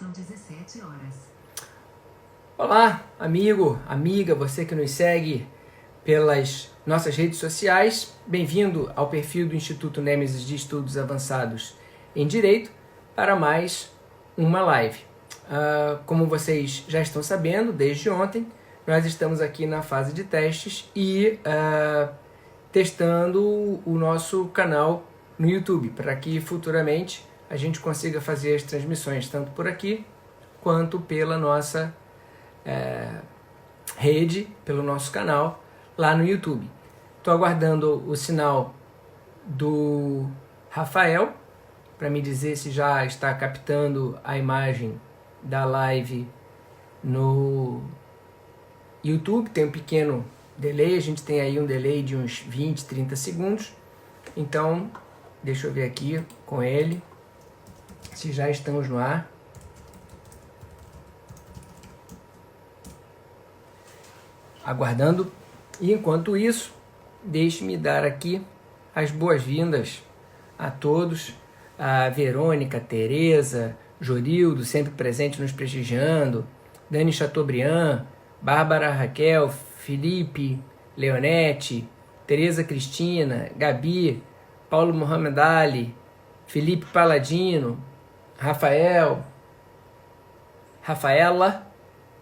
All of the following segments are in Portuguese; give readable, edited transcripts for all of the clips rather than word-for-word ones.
São 17 horas. Olá, amigo, amiga, você que nos segue pelas nossas redes sociais. Bem-vindo ao perfil do Instituto Nemesis de Estudos Avançados em Direito para mais uma live. Como vocês já estão sabendo, desde ontem, nós estamos aqui na fase de testes e testando o nosso canal no YouTube, para que futuramente a gente consiga fazer as transmissões tanto por aqui quanto pela nossa rede, pelo nosso canal lá no YouTube. Estou aguardando o sinal do Rafael para me dizer se já está captando a imagem da live no YouTube. Tem um pequeno delay, a gente tem aí um delay de uns 20, 30 segundos. Então, deixa eu ver aqui com ele se já estamos no ar. Aguardando. E enquanto isso, deixe-me dar aqui as boas-vindas a todos. A Verônica, Tereza, Jorildo, sempre presente nos prestigiando, Dani Chateaubriand, Bárbara Raquel, Felipe, Leonete, Tereza Cristina, Gabi, Paulo Mohamed Ali, Felipe Paladino, Rafaela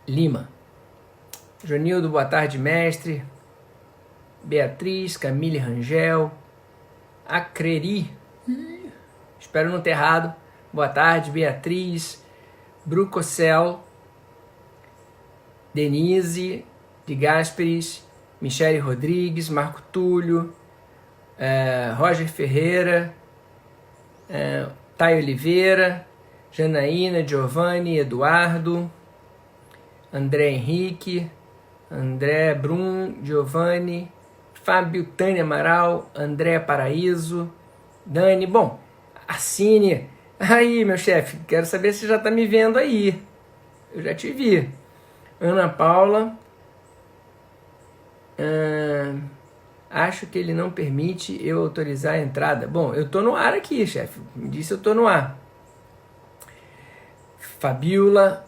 Lima. Jonildo, boa tarde, mestre. Beatriz, Camille Rangel, Acreri, espero não ter errado. Boa tarde, Beatriz, Brucocel, Denise de Gasperis, Michele Rodrigues, Marco Túlio, Roger Ferreira, Thay Oliveira, Janaína, Giovanni, Eduardo, André Henrique, André Brum, Giovanni, Fábio Tânia Amaral, André Paraíso, Dani. Bom, assine. Aí, meu chefe, quero saber se já está me vendo aí. Eu já te vi. Ana Paula. Acho que ele não permite eu autorizar a entrada. Bom, eu estou no ar aqui, chefe. Me disse eu estou no ar. Fabiola,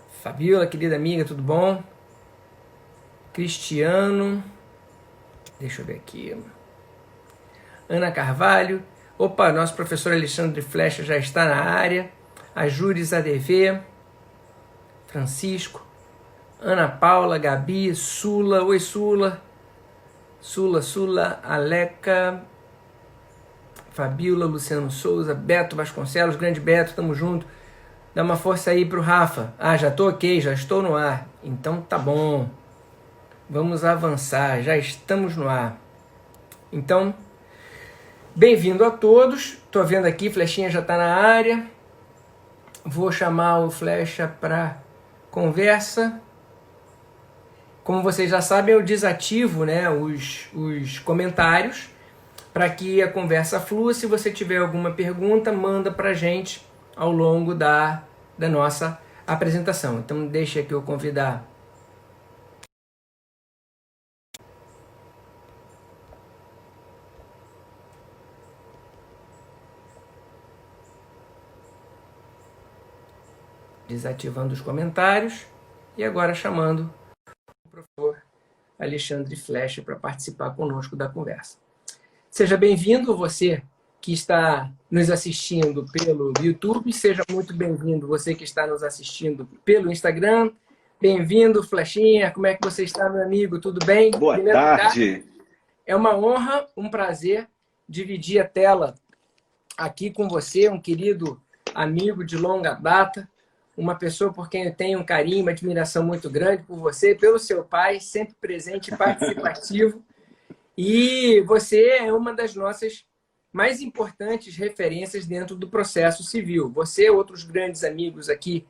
querida amiga, tudo bom? Cristiano, deixa eu ver aqui. Ana Carvalho. Opa, nosso professor Alexandre Flecha já está na área. A Júris ADV. Francisco. Ana Paula, Gabi, Sula. Oi, Sula. Sula, Aleca. Fabiola, Luciano Souza, Beto Vasconcelos, grande Beto, tamo junto. Dá uma força aí pro Rafa. Já tô ok, já estou no ar. Então tá bom. Vamos avançar, já estamos no ar. Então, bem-vindo a todos. Tô vendo aqui, Flechinha já está na área. Vou chamar o Flecha para conversa. Como vocês já sabem, eu desativo, né, os comentários para que a conversa flua. Se você tiver alguma pergunta, manda para a gente ao longo da nossa apresentação. Então, deixa aqui eu convidar desativando os comentários e agora chamando o professor Alexandre Flecha para participar conosco da conversa. Seja bem-vindo, você que está nos assistindo pelo YouTube, seja muito bem-vindo você que está nos assistindo pelo Instagram. Bem-vindo, Flechinha, como é que você está, meu amigo? Tudo bem? Boa tarde. É uma honra, um prazer dividir a tela aqui com você, um querido amigo de longa data, uma pessoa por quem eu tenho um carinho, uma admiração muito grande por você, pelo seu pai, sempre presente e participativo. E você é uma das nossas mais importantes referências dentro do processo civil. Você e outros grandes amigos aqui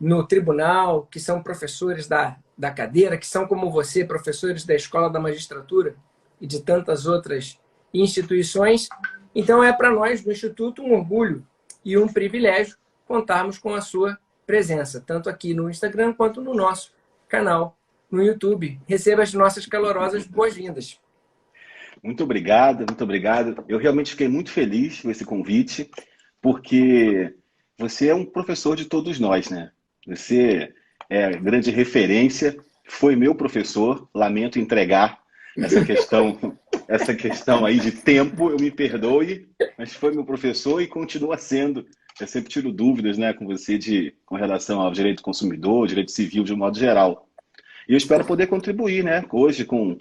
no tribunal, que são professores da cadeira, que são, como você, professores da Escola da Magistratura e de tantas outras instituições. Então, é para nós, do Instituto, um orgulho e um privilégio contarmos com a sua presença, tanto aqui no Instagram quanto no nosso canal no YouTube. Receba as nossas calorosas boas-vindas. Muito obrigado, muito obrigado. Eu realmente fiquei muito feliz com esse convite, porque você é um professor de todos nós, né? Você é grande referência, foi meu professor, lamento entregar essa questão, essa questão aí de tempo, eu me perdoe, mas foi meu professor e continua sendo. Eu sempre tiro dúvidas, né, com você com relação ao direito do consumidor, direito civil de um modo geral. E eu espero poder contribuir, né, hoje com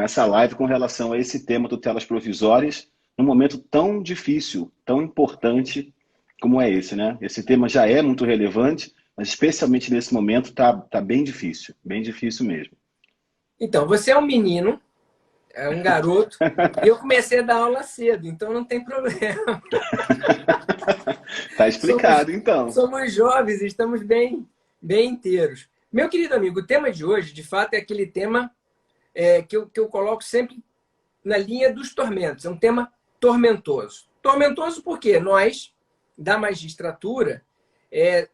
essa live com relação a esse tema tutelas provisórias, num momento tão difícil, tão importante como é esse, né? Esse tema já é muito relevante, mas especialmente nesse momento tá bem difícil mesmo. Então, você é um menino, é um garoto, e eu comecei a dar aula cedo, então não tem problema. Tá explicado, então. Somos jovens, estamos bem inteiros. Meu querido amigo, o tema de hoje, de fato, é aquele tema que eu coloco sempre na linha dos tormentos. É um tema tormentoso. Tormentoso porque nós, da magistratura,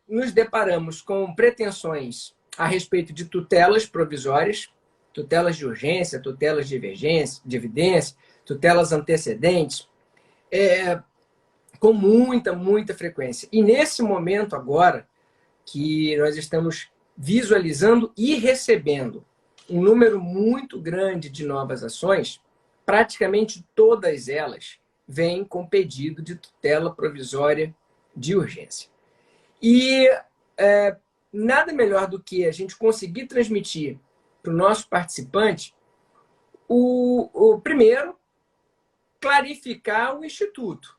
nos deparamos com pretensões a respeito de tutelas provisórias, tutelas de urgência, tutelas de evidência, tutelas antecedentes, com muita frequência. E nesse momento agora, que nós estamos visualizando e recebendo um número muito grande de novas ações, praticamente todas elas vêm com pedido de tutela provisória de urgência. E nada melhor do que a gente conseguir transmitir para o nosso participante o primeiro, clarificar o instituto.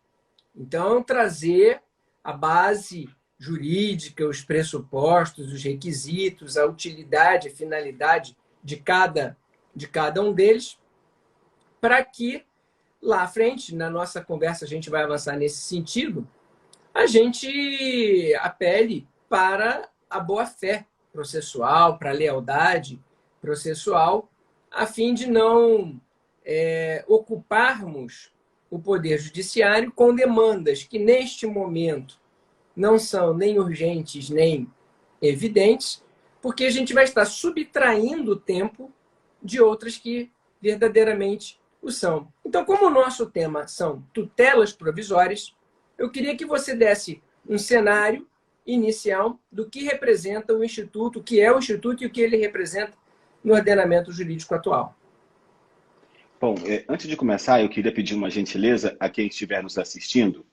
Então, trazer a base jurídica, os pressupostos, os requisitos, a utilidade, a finalidade de cada um deles, para que lá à frente, na nossa conversa, a gente vai avançar nesse sentido, a gente apele para a boa-fé processual, para a lealdade processual, a fim de não ocuparmos o Poder Judiciário com demandas que, neste momento, não são nem urgentes nem evidentes, porque a gente vai estar subtraindo o tempo de outras que verdadeiramente o são. Então, como o nosso tema são tutelas provisórias, eu queria que você desse um cenário inicial do que representa o Instituto, o que é o Instituto e o que ele representa no ordenamento jurídico atual. Bom, antes de começar, eu queria pedir uma gentileza a quem estiver nos assistindo,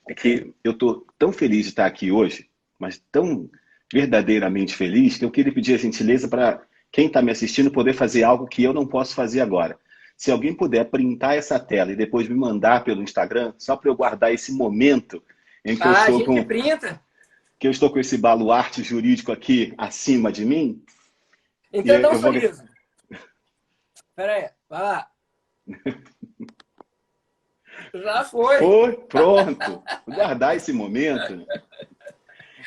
é que eu estou tão feliz de estar aqui hoje, mas tão verdadeiramente feliz, que eu queria pedir a gentileza para quem está me assistindo poder fazer algo que eu não posso fazer agora. Se alguém puder printar essa tela e depois me mandar pelo Instagram, só para eu guardar esse momento em que eu estou com esse baluarte jurídico aqui acima de mim. Então dá um sorriso. Espera aí, vai lá. Já foi. Foi, pronto. Vou guardar esse momento.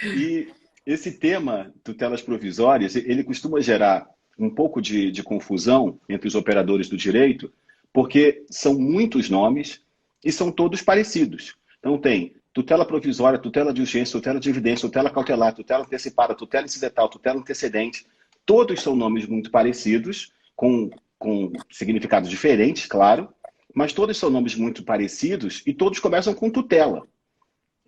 E esse tema, tutelas provisórias, ele costuma gerar um pouco de confusão entre os operadores do direito, porque são muitos nomes e são todos parecidos. Então tem tutela provisória, tutela de urgência, tutela de evidência, tutela cautelar, tutela antecipada, tutela incidental, tutela antecedente. Todos são nomes muito parecidos, com significados diferentes, claro, mas todos são nomes muito parecidos e todos começam com tutela.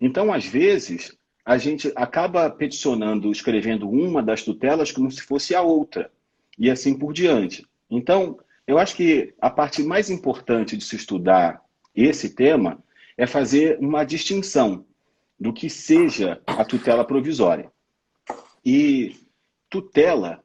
Então, às vezes, a gente acaba peticionando, escrevendo uma das tutelas como se fosse a outra, e assim por diante. Então, eu acho que a parte mais importante de se estudar esse tema é fazer uma distinção do que seja a tutela provisória. E tutela,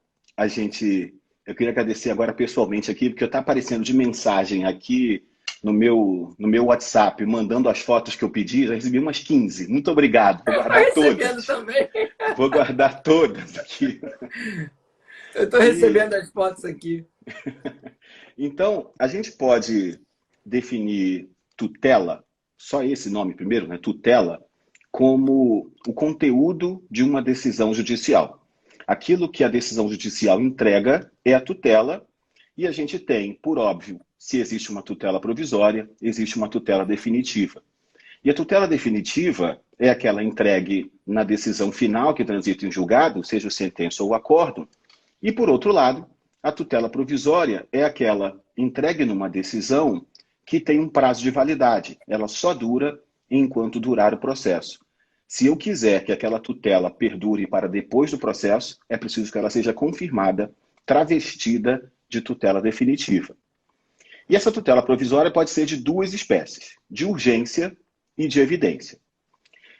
eu queria agradecer agora pessoalmente aqui, porque está aparecendo de mensagem aqui no meu WhatsApp, mandando as fotos que eu pedi, já recebi umas 15. Muito obrigado. Vou guardar todas. Também. Vou guardar todas aqui. Eu estou recebendo as fotos aqui. Então, a gente pode definir tutela, só esse nome primeiro, né? Tutela, como o conteúdo de uma decisão judicial. Aquilo que a decisão judicial entrega é a tutela, e a gente tem, por óbvio, se existe uma tutela provisória, existe uma tutela definitiva. E a tutela definitiva é aquela entregue na decisão final que transita em julgado, seja sentença ou acórdão. E, por outro lado, a tutela provisória é aquela entregue numa decisão que tem um prazo de validade. Ela só dura enquanto durar o processo. Se eu quiser que aquela tutela perdure para depois do processo, é preciso que ela seja confirmada, travestida de tutela definitiva. E essa tutela provisória pode ser de duas espécies, de urgência e de evidência.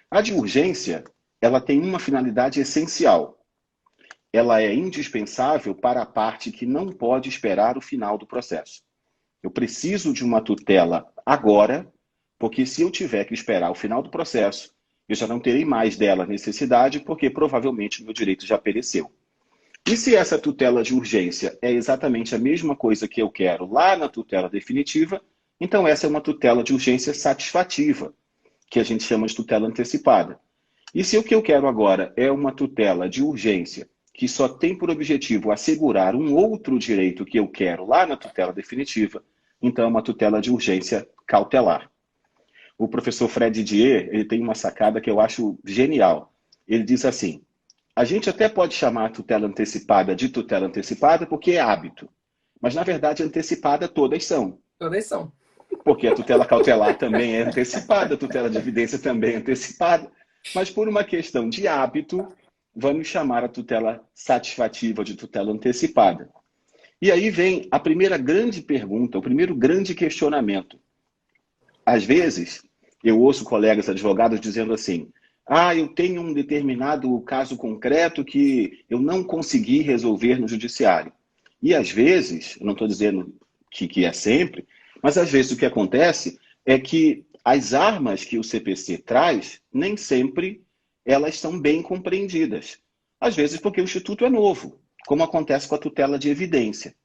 A de urgência, ela tem uma finalidade essencial. Ela é indispensável para a parte que não pode esperar o final do processo. Eu preciso de uma tutela agora, porque se eu tiver que esperar o final do processo, eu já não terei mais dela necessidade, porque provavelmente o meu direito já pereceu. E se essa tutela de urgência é exatamente a mesma coisa que eu quero lá na tutela definitiva, então essa é uma tutela de urgência satisfativa, que a gente chama de tutela antecipada. E se o que eu quero agora é uma tutela de urgência que só tem por objetivo assegurar um outro direito que eu quero lá na tutela definitiva, então é uma tutela de urgência cautelar. O professor Fred Didier, ele tem uma sacada que eu acho genial. Ele diz assim: a gente até pode chamar a tutela antecipada de tutela antecipada porque é hábito, mas na verdade antecipada todas são. Todas são. Porque a tutela cautelar também é antecipada, a tutela de evidência também é antecipada, mas por uma questão de hábito, vamos chamar a tutela satisfativa de tutela antecipada. E aí vem a primeira grande pergunta, o primeiro grande questionamento. Às vezes, eu ouço colegas advogados dizendo assim: eu tenho um determinado caso concreto que eu não consegui resolver no judiciário. E às vezes, eu não estou dizendo que é sempre, mas às vezes o que acontece é que as armas que o CPC traz, nem sempre elas são bem compreendidas. Às vezes porque o Instituto é novo, como acontece com a tutela de evidência.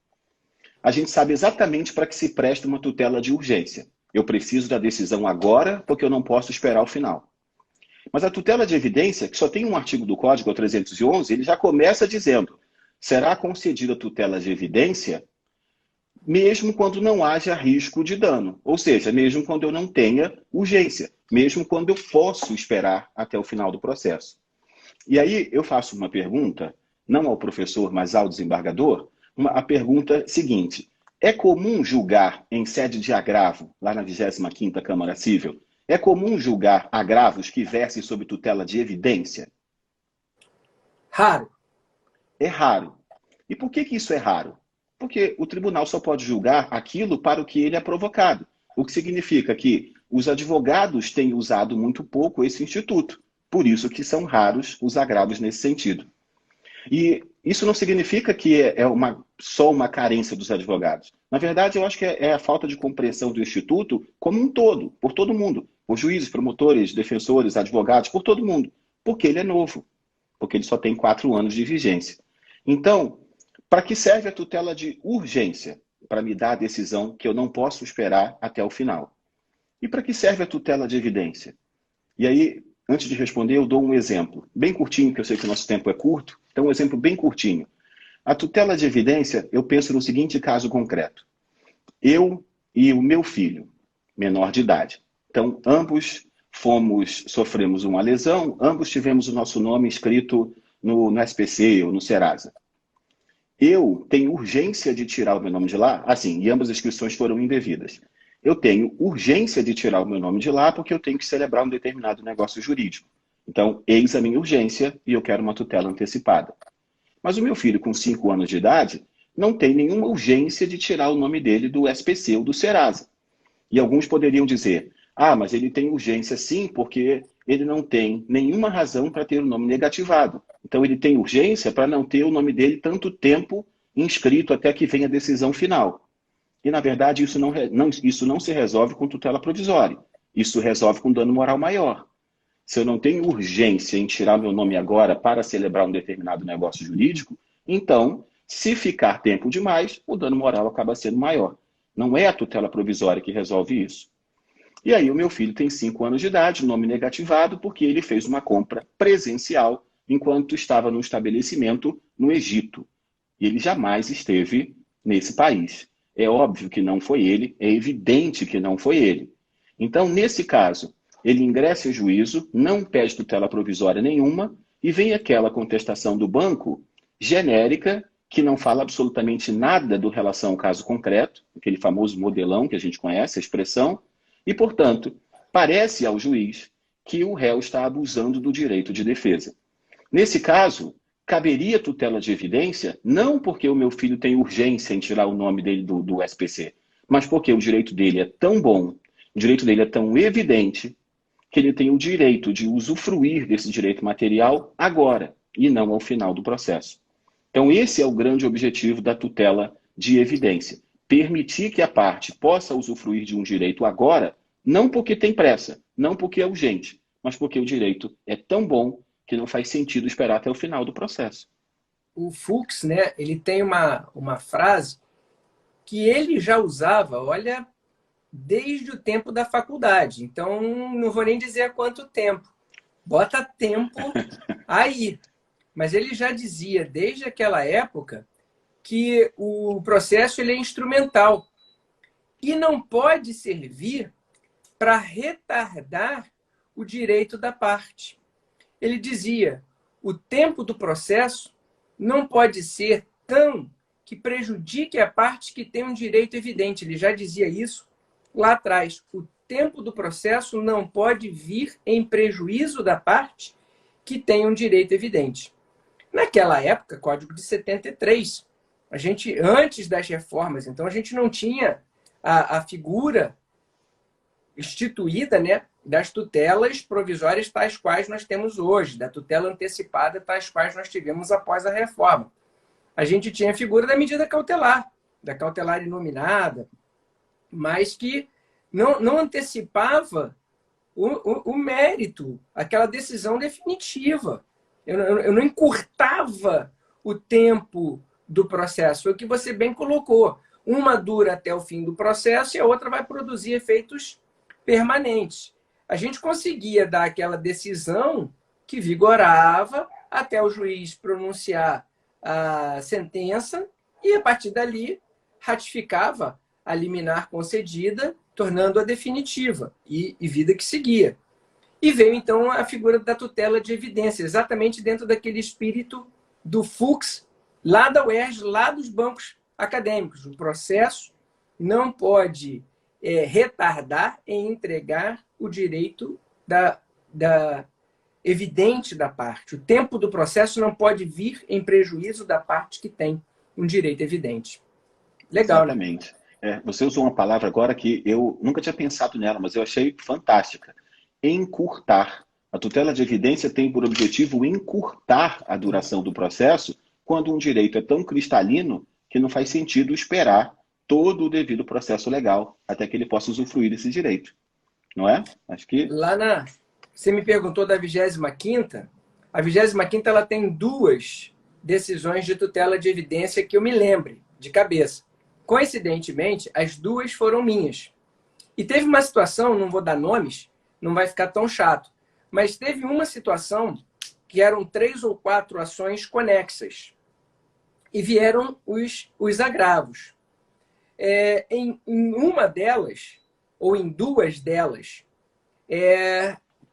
A gente sabe exatamente para que se presta uma tutela de urgência. Eu preciso da decisão agora, porque eu não posso esperar o final. Mas a tutela de evidência, que só tem um artigo do Código, o 311, ele já começa dizendo: será concedida a tutela de evidência mesmo quando não haja risco de dano. Ou seja, mesmo quando eu não tenha urgência, mesmo quando eu posso esperar até o final do processo. E aí eu faço uma pergunta, não ao professor, mas ao desembargador, a pergunta seguinte: é comum julgar em sede de agravo, lá na 25ª Câmara Civil, é comum julgar agravos que versem sob tutela de evidência? Raro. É raro. E por que isso é raro? Porque o tribunal só pode julgar aquilo para o que ele é provocado. O que significa que os advogados têm usado muito pouco esse instituto. Por isso que são raros os agravos nesse sentido. E isso não significa que só uma carência dos advogados. Na verdade, eu acho que é a falta de compreensão do Instituto como um todo, por todo mundo. Por juízes, promotores, defensores, advogados, por todo mundo. Porque ele é novo. Porque ele só tem 4 anos de vigência. Então, para que serve a tutela de urgência? Para me dar a decisão que eu não posso esperar até o final. E para que serve a tutela de evidência? E aí, antes de responder, eu dou um exemplo. Bem curtinho, que eu sei que o nosso tempo é curto. Então, um exemplo bem curtinho. A tutela de evidência, eu penso no seguinte caso concreto. Eu e o meu filho, menor de idade. Então, ambos sofremos uma lesão, ambos tivemos o nosso nome escrito no SPC ou no Serasa. Eu tenho urgência de tirar o meu nome de lá, assim, e ambas as inscrições foram indevidas. Eu tenho urgência de tirar o meu nome de lá porque eu tenho que celebrar um determinado negócio jurídico. Então, eis a minha urgência e eu quero uma tutela antecipada. Mas o meu filho, com 5 anos de idade, não tem nenhuma urgência de tirar o nome dele do SPC ou do Serasa. E alguns poderiam dizer: mas ele tem urgência sim, porque ele não tem nenhuma razão para ter o nome negativado. Então ele tem urgência para não ter o nome dele tanto tempo inscrito até que venha a decisão final. E, na verdade, isso não se resolve com tutela provisória. Isso resolve com dano moral maior. Se eu não tenho urgência em tirar meu nome agora para celebrar um determinado negócio jurídico, então, se ficar tempo demais, o dano moral acaba sendo maior. Não é a tutela provisória que resolve isso. E aí o meu filho tem 5 anos de idade, nome negativado, porque ele fez uma compra presencial enquanto estava num estabelecimento no Egito. E ele jamais esteve nesse país. É óbvio que não foi ele, é evidente que não foi ele. Então, nesse caso, ele ingressa em juízo, não pede tutela provisória nenhuma, e vem aquela contestação do banco genérica, que não fala absolutamente nada do relação ao caso concreto, aquele famoso modelão que a gente conhece, a expressão, e, portanto, parece ao juiz que o réu está abusando do direito de defesa. Nesse caso, caberia tutela de evidência, não porque o meu filho tem urgência em tirar o nome dele do SPC, mas porque o direito dele é tão bom, o direito dele é tão evidente, que ele tem o direito de usufruir desse direito material agora, e não ao final do processo. Então, esse é o grande objetivo da tutela de evidência. Permitir que a parte possa usufruir de um direito agora, não porque tem pressa, não porque é urgente, mas porque o direito é tão bom que não faz sentido esperar até o final do processo. O Fuchs, né, ele tem uma frase que ele já usava, olha, desde o tempo da faculdade. Então, não vou nem dizer há quanto tempo. Bota tempo aí. Mas ele já dizia, desde aquela época, que o processo ele é instrumental e não pode servir para retardar o direito da parte. Ele dizia, o tempo do processo não pode ser tão que prejudique a parte que tem um direito evidente. Ele já dizia isso lá atrás. O tempo do processo não pode vir em prejuízo da parte que tem um direito evidente. Naquela época, Código de 73, a gente, antes das reformas, então a gente não tinha a figura instituída, né, das tutelas provisórias tais quais nós temos hoje, da tutela antecipada tais quais nós tivemos após a reforma. A gente tinha a figura da medida cautelar, da cautelar inominada, mas que não antecipava o mérito, aquela decisão definitiva. Eu não encurtava o tempo do processo. Foi o que você bem colocou. Uma dura até o fim do processo e a outra vai produzir efeitos permanentes. A gente conseguia dar aquela decisão que vigorava até o juiz pronunciar a sentença e, a partir dali, ratificava a liminar concedida, tornando-a definitiva e vida que seguia. E veio, então, a figura da tutela de evidência, exatamente dentro daquele espírito do Fuchs, lá da UERJ, lá dos bancos acadêmicos. O processo não pode retardar em entregar o direito da evidente da parte. O tempo do processo não pode vir em prejuízo da parte que tem um direito evidente. Legal, exatamente. Né? Você usou uma palavra agora que eu nunca tinha pensado nela, mas eu achei fantástica. Encurtar. A tutela de evidência tem por objetivo encurtar a duração do processo quando um direito é tão cristalino que não faz sentido esperar todo o devido processo legal até que ele possa usufruir desse direito. Não é? Acho que... Você me perguntou da 25ª. A 25ª ela tem 2 decisões de tutela de evidência que eu me lembre de cabeça. Coincidentemente, as 2 foram minhas. E teve uma situação, não vou dar nomes, não vai ficar tão chato, mas teve uma situação que eram 3 ou 4 ações conexas. E vieram os agravos. Em uma delas, ou em 2 delas,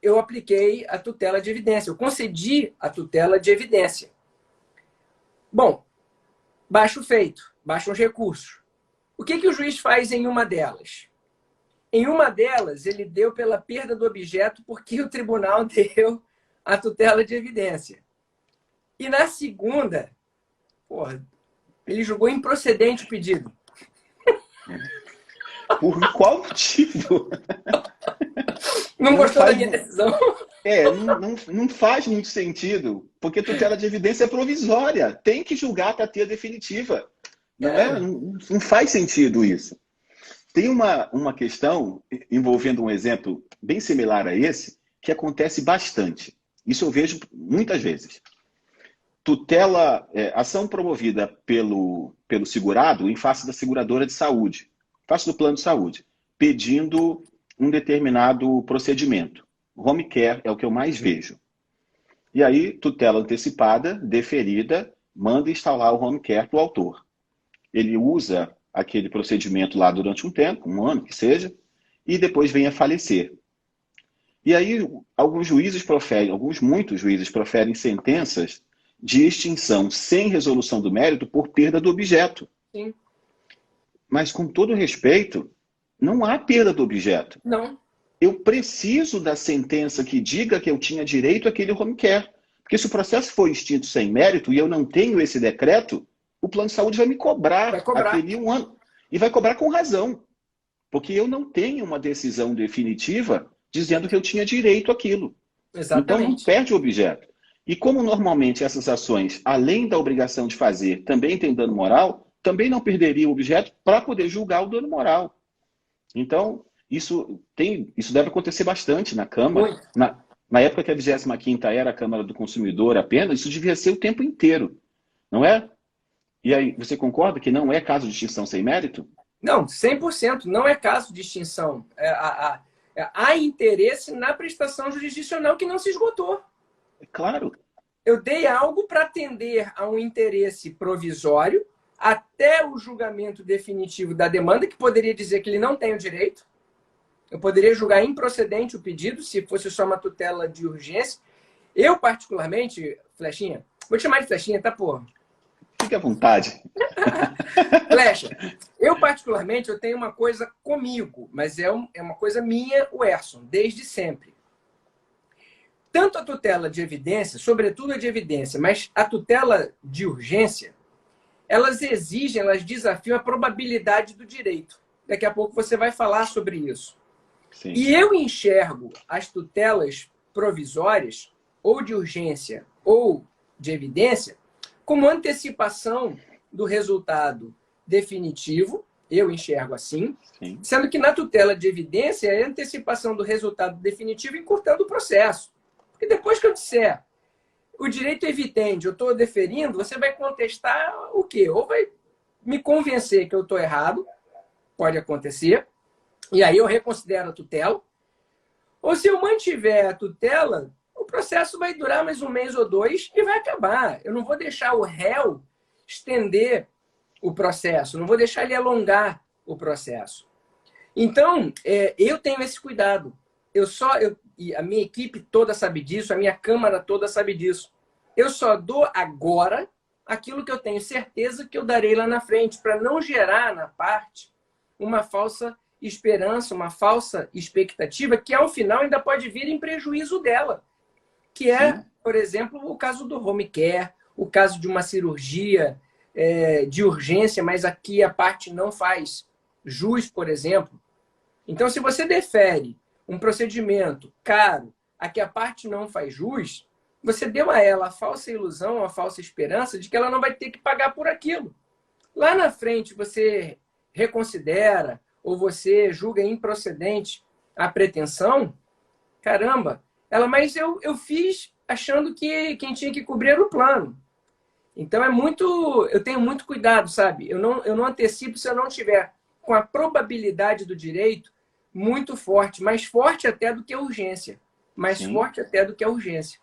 eu apliquei a tutela de evidência. Eu concedi a tutela de evidência. Bom, baixo feito, baixam os recursos. O que o juiz faz em uma delas? Em uma delas, ele deu pela perda do objeto porque o tribunal deu a tutela de evidência. E na segunda, ele julgou improcedente o pedido. Por qual motivo? Não gostou da minha decisão? Não faz muito sentido, porque tutela de evidência é provisória. Tem que julgar para ter a definitiva. Não faz sentido isso. Tem uma questão envolvendo um exemplo bem similar a esse, que acontece bastante. Isso eu vejo muitas vezes. Ação promovida pelo segurado em face da seguradora de saúde, em face do plano de saúde, pedindo um determinado procedimento. Home care é o que eu mais vejo. E aí, tutela antecipada, deferida, manda instalar o home care para o autor. Ele usa aquele procedimento lá durante um tempo, um ano que seja, e depois vem a falecer. E aí, muitos juízes proferem sentenças de extinção sem resolução do mérito por perda do objeto. Sim. Mas, com todo respeito, não há perda do objeto. Não. eu preciso da sentença que diga que eu tinha direito àquele home care. Porque se o processo for extinto sem mérito e eu não tenho esse decreto, o plano de saúde vai me Vai cobrar cobrar. aquele 1 ano. E vai cobrar com razão. Porque eu não tenho uma decisão definitiva dizendo que eu tinha direito àquilo. Então não Exatamente. perde o objeto. E como normalmente essas ações, além da obrigação de fazer, também tem dano moral, também não perderia o objeto para poder julgar o dano moral. Então, isso deve acontecer bastante na Câmara. Muito. Na época que a 25ª era a Câmara do Consumidor apenas, isso devia ser o tempo inteiro, não é? E aí, você concorda que não é caso de extinção sem mérito? Não, 100% não é caso de extinção. Há interesse na prestação jurisdicional que não se esgotou. É claro. Eu dei algo para atender a um interesse provisório até o julgamento definitivo da demanda, que poderia dizer que ele não tem o direito. Eu poderia julgar improcedente o pedido, se fosse só uma tutela de urgência. Eu, particularmente, Flechinha, vou te chamar de Flechinha, tá, porra? Fique à vontade. Flecha, eu, particularmente, eu tenho uma coisa comigo, mas é uma coisa minha, o Erson, desde sempre. Tanto a tutela de evidência, sobretudo a de evidência, mas a tutela de urgência, elas exigem, elas desafiam a probabilidade do direito. Daqui a pouco você vai falar sobre isso. Sim. E eu enxergo as tutelas provisórias, ou de urgência, ou de evidência, como antecipação do resultado definitivo, eu enxergo assim, Sim. sendo que na tutela de evidência é a antecipação do resultado definitivo encurtando o processo. Porque depois que eu disser o direito evidente, eu estou deferindo, você vai contestar o quê? Ou vai me convencer que eu estou errado, pode acontecer, e aí eu reconsidero a tutela, ou se eu mantiver a tutela, o processo vai durar mais um mês ou dois e vai acabar. Eu não vou deixar o réu estender o processo, não vou deixar ele alongar o processo. Então, eu tenho esse cuidado. E a minha equipe toda sabe disso, a minha Câmara toda sabe disso. Eu só dou agora aquilo que eu tenho certeza que eu darei lá na frente, para não gerar na parte uma falsa esperança, uma falsa expectativa, que ao final ainda pode vir em prejuízo dela. Que é, Sim. por exemplo, o caso do home care, o caso de uma cirurgia de urgência, mas aqui a parte não faz jus, por exemplo. Então, se você defere um procedimento caro a que a parte não faz jus, você deu a ela a falsa ilusão, a falsa esperança de que ela não vai ter que pagar por aquilo. Lá na frente, você reconsidera ou você julga improcedente a pretensão, caramba, mas eu fiz achando que quem tinha que cobrir era o plano. Então eu tenho muito cuidado, sabe? Eu não antecipo se eu não tiver com a probabilidade do direito muito forte, mais forte até do que a urgência. Mais Sim. forte até do que a urgência.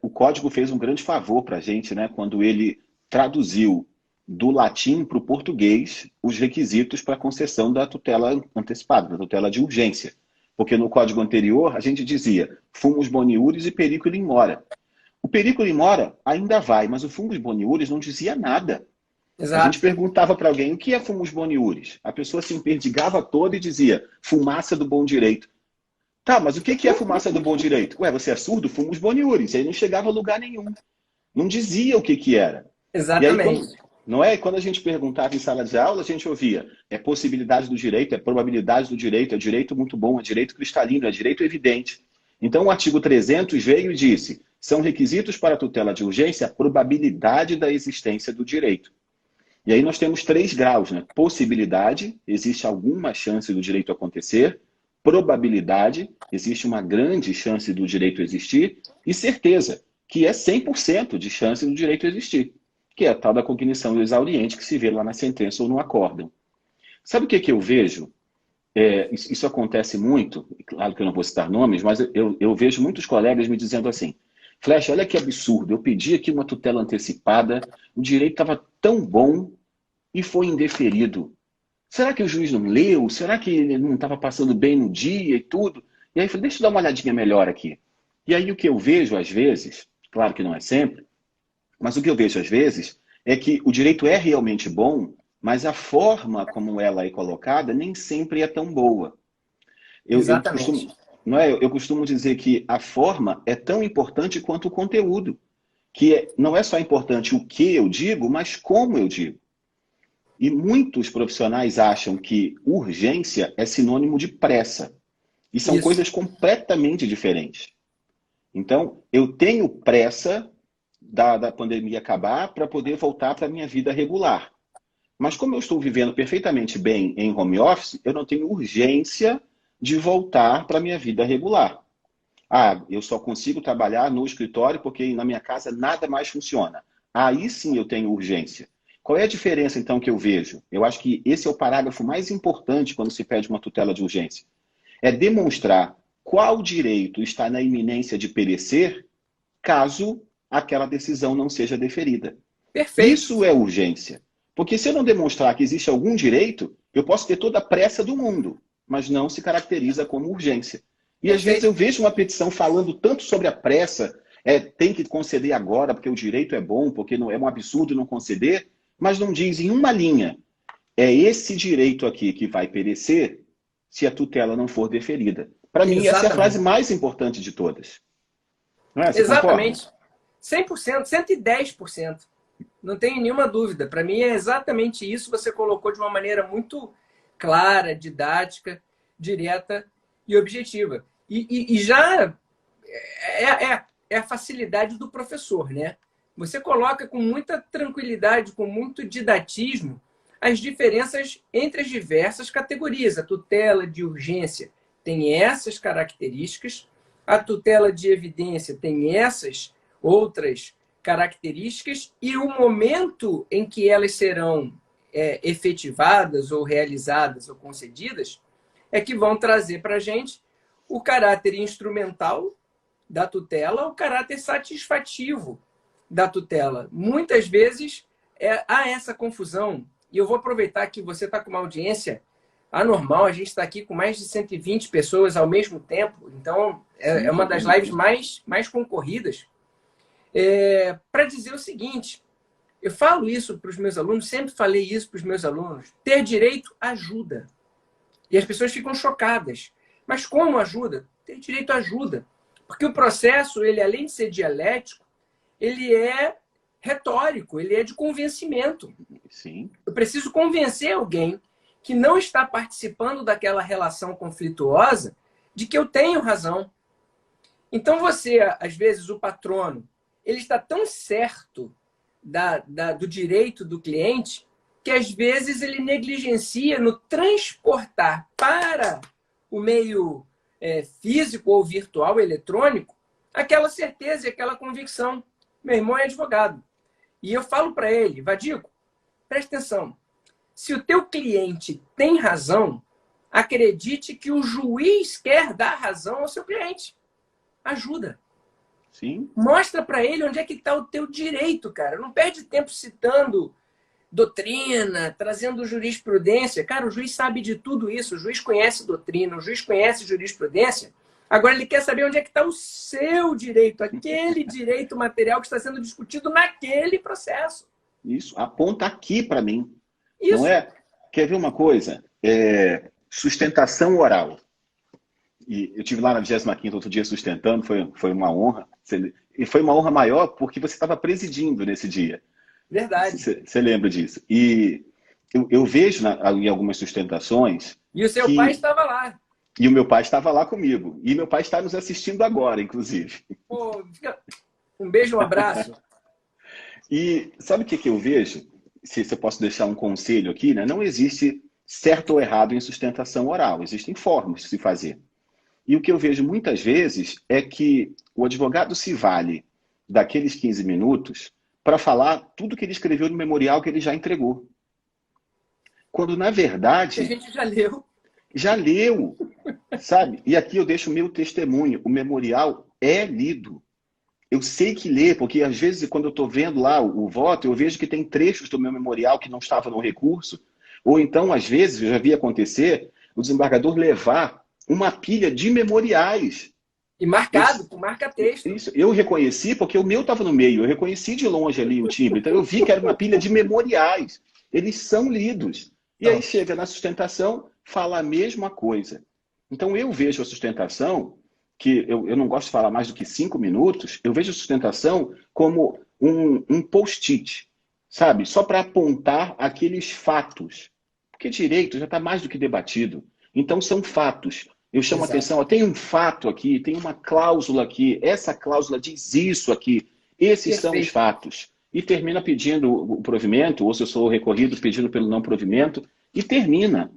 O código fez um grande favor para a gente, né, quando ele traduziu do latim para o português os requisitos para a concessão da tutela antecipada, da tutela de urgência. Porque no código anterior a gente dizia fumus boniuris e periculum in mora. O periculum in mora ainda vai, mas o fumus boniuris não dizia nada. Exato. A gente perguntava para alguém o que é fumus boniuris. A pessoa se emperdigava toda e dizia fumaça do bom direito. Tá, mas o que é fumaça do bom direito? Ué, você é surdo? Fumus boniuris. Aí não chegava a lugar nenhum. Não dizia o que era. Exatamente. E aí, não é? Quando a gente perguntava em sala de aula, a gente ouvia possibilidade do direito, probabilidade do direito, é direito muito bom, é direito cristalino, é direito evidente. Então, o artigo 300 veio e disse, são requisitos para a tutela de urgência a probabilidade da existência do direito. E aí nós temos 3 graus, né? Possibilidade, existe alguma chance do direito acontecer. Probabilidade, existe uma grande chance do direito existir. E certeza, que é 100% de chance do direito existir. Que é a tal da cognição exauriente que se vê lá na sentença ou no acórdão. Sabe o que eu vejo? Isso acontece muito, claro que eu não vou citar nomes, mas eu vejo muitos colegas me dizendo assim, Flecha, olha que absurdo, eu pedi aqui uma tutela antecipada, o direito estava tão bom e foi indeferido. Será que o juiz não leu? Será que ele não estava passando bem no dia e tudo? E aí eu falei, deixa eu dar uma olhadinha melhor aqui. E aí o que eu vejo às vezes, claro que não é sempre, mas o que eu vejo às vezes é que o direito é realmente bom, mas a forma como ela é colocada nem sempre é tão boa. Eu Exatamente. costumo, não é? Eu costumo dizer que a forma é tão importante quanto o conteúdo. Não é só importante o que eu digo, mas como eu digo. E muitos profissionais acham que urgência é sinônimo de pressa. E são Isso. coisas completamente diferentes. Então, eu tenho pressa da pandemia acabar para poder voltar para a minha vida regular. Mas como eu estou vivendo perfeitamente bem em home office, eu não tenho urgência de voltar para a minha vida regular. Ah, eu só consigo trabalhar no escritório porque na minha casa nada mais funciona. Aí sim eu tenho urgência. Qual é a diferença, então, que eu vejo? Eu acho que esse é o parágrafo mais importante quando se pede uma tutela de urgência. É demonstrar qual direito está na iminência de perecer caso aquela decisão não seja deferida. Perfeito. Isso é urgência. Porque se eu não demonstrar que existe algum direito, eu posso ter toda a pressa do mundo, mas não se caracteriza como urgência. E às vezes Perfeito. eu vejo uma petição falando tanto sobre a pressa, tem que conceder agora porque o direito é bom, porque não é um absurdo não conceder, mas não diz em uma linha, é esse direito aqui que vai perecer se a tutela não for deferida. Para mim, essa é a frase Exatamente. mais importante de todas. Não é? Você concorda? Exatamente. 100%, 110%. Não tenho nenhuma dúvida. Para mim é exatamente isso. Você colocou de uma maneira muito clara, didática, direta e objetiva. E já é a facilidade do professor, né? Você coloca com muita tranquilidade, com muito didatismo, as diferenças entre as diversas categorias. A tutela de urgência tem essas características, a tutela de evidência tem essas outras características, e o momento em que elas serão efetivadas ou realizadas ou concedidas é que vão trazer para a gente o caráter instrumental da tutela, o caráter satisfativo da tutela. Muitas vezes há essa confusão, e eu vou aproveitar que você está com uma audiência anormal, a gente está aqui com mais de 120 pessoas ao mesmo tempo, então Sim, é uma das lives mais concorridas, para dizer o seguinte: eu falo isso para os meus alunos, sempre falei isso para os meus alunos, ter direito ajuda. E as pessoas ficam chocadas. Mas como ajuda? Ter direito ajuda. Porque o processo, ele além de ser dialético, ele é retórico, ele é de convencimento. Sim. Eu preciso convencer alguém que não está participando daquela relação conflituosa de que eu tenho razão. Então você, às vezes, o patrono, ele está tão certo do direito do cliente que, às vezes, ele negligencia no transportar para o meio físico ou virtual, eletrônico, aquela certeza e aquela convicção. Meu irmão é advogado. E eu falo para ele: Vadico, presta atenção. Se o teu cliente tem razão, acredite que o juiz quer dar razão ao seu cliente. Ajuda. Sim. Mostra para ele onde é que está o teu direito, cara. Não perde tempo citando doutrina, trazendo jurisprudência. Cara, o juiz sabe de tudo isso. O juiz conhece doutrina, o juiz conhece jurisprudência. Agora ele quer saber onde é que está o seu direito, aquele direito material que está sendo discutido naquele processo. Isso, aponta aqui para mim. Isso. Não é? Quer ver uma coisa? Sustentação oral. E eu estive lá na 25ª outro dia sustentando, foi uma honra. E foi uma honra maior porque você estava presidindo nesse dia. Verdade. Você lembra disso? E eu vejo em algumas sustentações... E o seu pai estava lá. E o meu pai estava lá comigo. E meu pai está nos assistindo agora, inclusive. Pô, um beijo, um abraço. E sabe o que eu vejo? Se eu posso deixar um conselho aqui, né? Não existe certo ou errado em sustentação oral. Existem formas de se fazer. E o que eu vejo muitas vezes é que o advogado se vale daqueles 15 minutos para falar tudo que ele escreveu no memorial que ele já entregou. Quando, na verdade... A gente já leu. Já leu, sabe? E aqui eu deixo o meu testemunho. O memorial é lido. Eu sei que lê, porque às vezes quando eu estou vendo lá o voto, eu vejo que tem trechos do meu memorial que não estava no recurso. Ou então, às vezes, eu já vi acontecer, o desembargador levar uma pilha de memoriais. E marcado, com marca-texto. Isso, eu reconheci, porque o meu estava no meio. Eu reconheci de longe ali o timbre. Então eu vi que era uma pilha de memoriais. Eles são lidos. E aí chega na sustentação, fala a mesma coisa. Então, eu vejo a sustentação, que eu não gosto de falar mais do que 5 minutos, eu vejo a sustentação como um post-it, sabe? Só para apontar aqueles fatos. Porque direito já está mais do que debatido. Então, são fatos. Eu chamo a atenção, ó, tem um fato aqui, tem uma cláusula aqui, essa cláusula diz isso aqui, esses são os fatos. E termina pedindo o provimento, ou se eu sou recorrido, pedindo pelo não provimento, e termina.